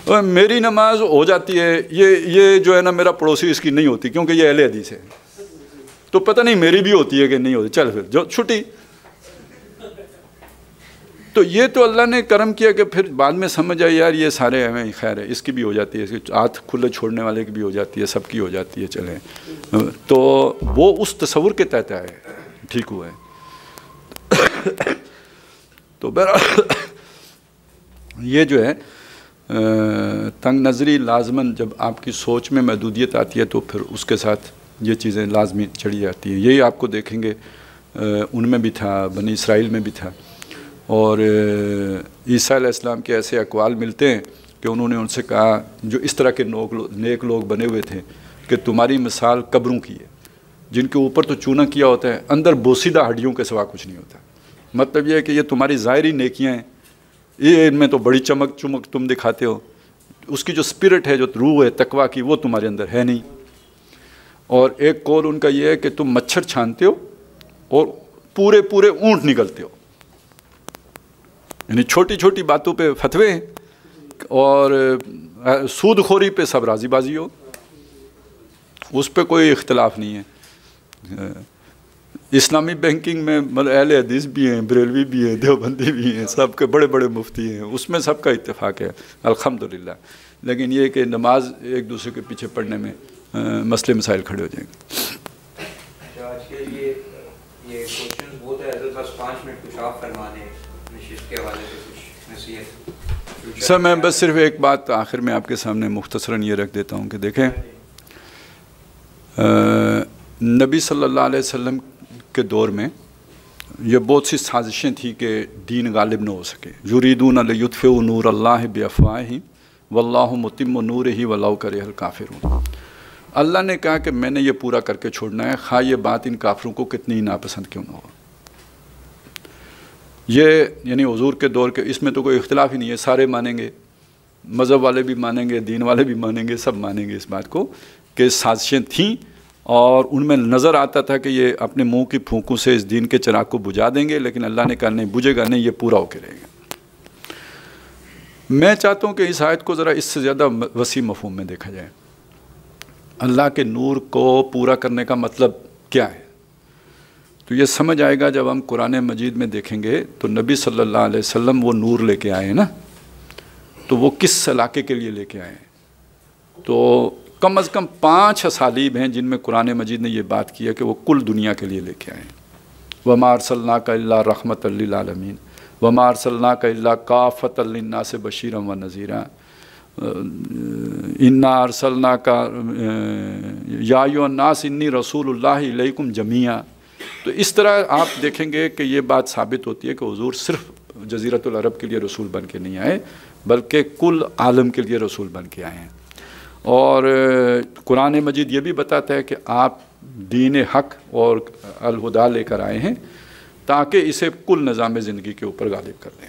اور میری نماز ہو جاتی ہے, یہ جو ہے نا میرا پڑوسی اس کی نہیں ہوتی کیونکہ یہ اہل حدیث ہے, تو پتہ نہیں میری بھی ہوتی ہے کہ نہیں ہوتی, چل پھر جو چھٹی. تو یہ تو اللہ نے کرم کیا کہ پھر بعد میں سمجھ آئی یار یہ سارے ہمیں خیر ہے, اس کی بھی ہو جاتی ہے, اس کی ہاتھ کھلے چھوڑنے والے کی بھی ہو جاتی ہے, سب کی ہو جاتی ہے, چلیں. تو وہ اس تصور کے تحت آئے, ٹھیک ہوا ہے. تو بہرحال یہ جو ہے تنگ نظری لازماً جب آپ کی سوچ میں محدودیت آتی ہے تو پھر اس کے ساتھ یہ چیزیں لازمی چڑھی جاتی ہیں. یہی آپ کو دیکھیں گے ان میں بھی تھا, بنی اسرائیل میں بھی تھا. اور عیسیٰ علیہ السلام کے ایسے اقوال ملتے ہیں کہ انہوں نے ان سے کہا جو اس طرح کے نیک لوگ بنے ہوئے تھے کہ تمہاری مثال قبروں کی ہے جن کے اوپر تو چونا کیا ہوتا ہے, اندر بوسیدہ ہڈیوں کے سوا کچھ نہیں ہوتا. مطلب یہ ہے کہ یہ تمہاری ظاہری نیکیاں ہیں, یہ ان میں تو بڑی چمک تم دکھاتے ہو, اس کی جو اسپرٹ ہے, جو روح ہے تقویٰ کی, وہ تمہارے اندر ہے نہیں. اور ایک قول ان کا یہ ہے کہ تم مچھر چھانتے ہو اور پورے اونٹ نگلتے ہو. یعنی چھوٹی چھوٹی باتوں پہ فتوے ہیں اور سود خوری پہ سب راضی بازی ہو, اس پہ کوئی اختلاف نہیں ہے. اسلامی بینکنگ میں مطلب اہل حدیث بھی ہیں, بریلوی بھی ہیں, دیوبندی بھی ہیں, سب کے بڑے بڑے مفتی ہیں, اس میں سب کا اتفاق ہے الحمدللہ. لیکن یہ کہ نماز ایک دوسرے کے پیچھے پڑھنے میں مسئلے مسائل کھڑے ہو جائیں گے. آج کے لیے یہ کوشچن بہت ہے, حضرت بس 5 منٹ کچھ آپ فرمانے نشست کے حوالے سے کچھ نصیحت. سر میں بس صرف ایک بات آخر میں آپ کے سامنے مختصراً یہ رکھ دیتا ہوں کہ دیکھیں نبی صلی اللہ علیہ وسلم کے دور میں یہ بہت سی سازشیں تھیں کہ دین غالب نہ ہو سکے. یریدون لیطفئوا نور اللہ بافواہہم واللہ متم نورہ ولو کرہ الکافرون. اللہ نے کہا کہ میں نے یہ پورا کر کے چھوڑنا ہے, خواہ یہ بات ان کافروں کو کتنی ناپسند کیوں نہ ہو. یہ یعنی حضور کے دور کے اس میں تو کوئی اختلاف ہی نہیں ہے, سارے مانیں گے, مذہب والے بھی مانیں گے, دین والے بھی مانیں گے, سب مانیں گے اس بات کو کہ سازشیں تھیں اور ان میں نظر آتا تھا کہ یہ اپنے منہ کی پھونکوں سے اس دین کے چراغ کو بجھا دیں گے, لیکن اللہ نے کہا نہیں بجھے گا نہیں, یہ پورا ہو کے رہے گا. میں چاہتا ہوں کہ اس آیت کو ذرا اس سے زیادہ وسیع مفہوم میں دیکھا جائے. اللہ کے نور کو پورا کرنے کا مطلب کیا ہے؟ تو یہ سمجھ آئے گا جب ہم قرآن مجید میں دیکھیں گے تو نبی صلی اللہ علیہ وسلم وہ نور لے کے آئے ہیں نا, تو وہ کس علاقے کے لیے لے کے آئے ہیں؟ تو کم از کم 5 اسالیب ہیں جن میں قرآن مجید نے یہ بات کی ہے کہ وہ کل دنیا کے لیے لے کے آئے ہیں. وَمَا أَرْسَلْنَاكَ إِلَّا رَحْمَةً لِّلْعَالَمِينَ وَمَا أَرْسَلْنَاكَ إِلَّا كَافَةً لِّلنَّاسِ بَشِيرًا وَنَذِيرًا إِنَّا أَرْسَلْنَاكَ يَا أَيُّهَا النَّاسِ إِنِّي رَسُولُ اللَّهِ إِلَيْكُمْ جَمِيعًا. تو اس طرح آپ دیکھیں گے کہ یہ بات ثابت ہوتی ہے کہ حضور صرف جزیرۃ العرب کے لیے رسول بن کے نہیں آئے بلکہ کل عالم کے لیے رسول بن کے آئے ہیں. اور قرآن مجید یہ بھی بتاتا ہے کہ آپ دین حق اور الہدیٰ لے کر آئے ہیں تاکہ اسے کل نظام زندگی کے اوپر غالب کر دیں.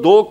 2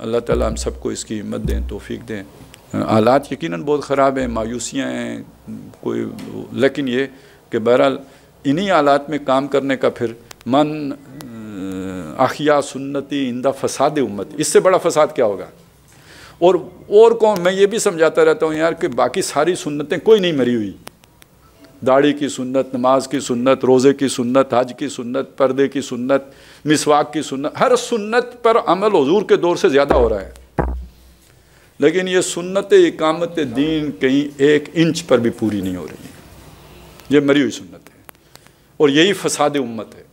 اللہ تعالیٰ ہم سب کو اس کی ہمت دیں، توفیق دیں۔ حالات یقیناً بہت خراب ہیں، مایوسیاں ہیں کوئی، لیکن یہ کہ بہرحال انہی حالات میں کام کرنے کا پھر من احیا سنتی عند فساد امت، اس سے بڑا فساد کیا ہوگا؟ اور کون، میں یہ بھی سمجھاتا رہتا ہوں یار کہ باقی ساری سنتیں کوئی نہیں مری ہوئی، داڑھی کی سنت، نماز کی سنت، روزے کی سنت، حج کی سنت، پردے کی سنت، مسواک کی سنت، ہر سنت پر عمل حضور کے دور سے زیادہ ہو رہا ہے، لیکن یہ سنت اقامت دین کہیں 1 انچ پر بھی پوری نہیں ہو رہی ہے، یہ مری ہوئی سنت ہے، اور یہی فساد امت ہے۔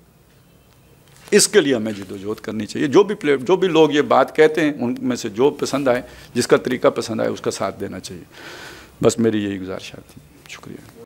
اس کے لیے ہمیں جدوجہد کرنی چاہیے، جو بھی لوگ یہ بات کہتے ہیں ان میں سے جو پسند آئے، جس کا طریقہ پسند آئے اس کا ساتھ دینا چاہیے، بس میری یہی گزارشات تھی، شکریہ۔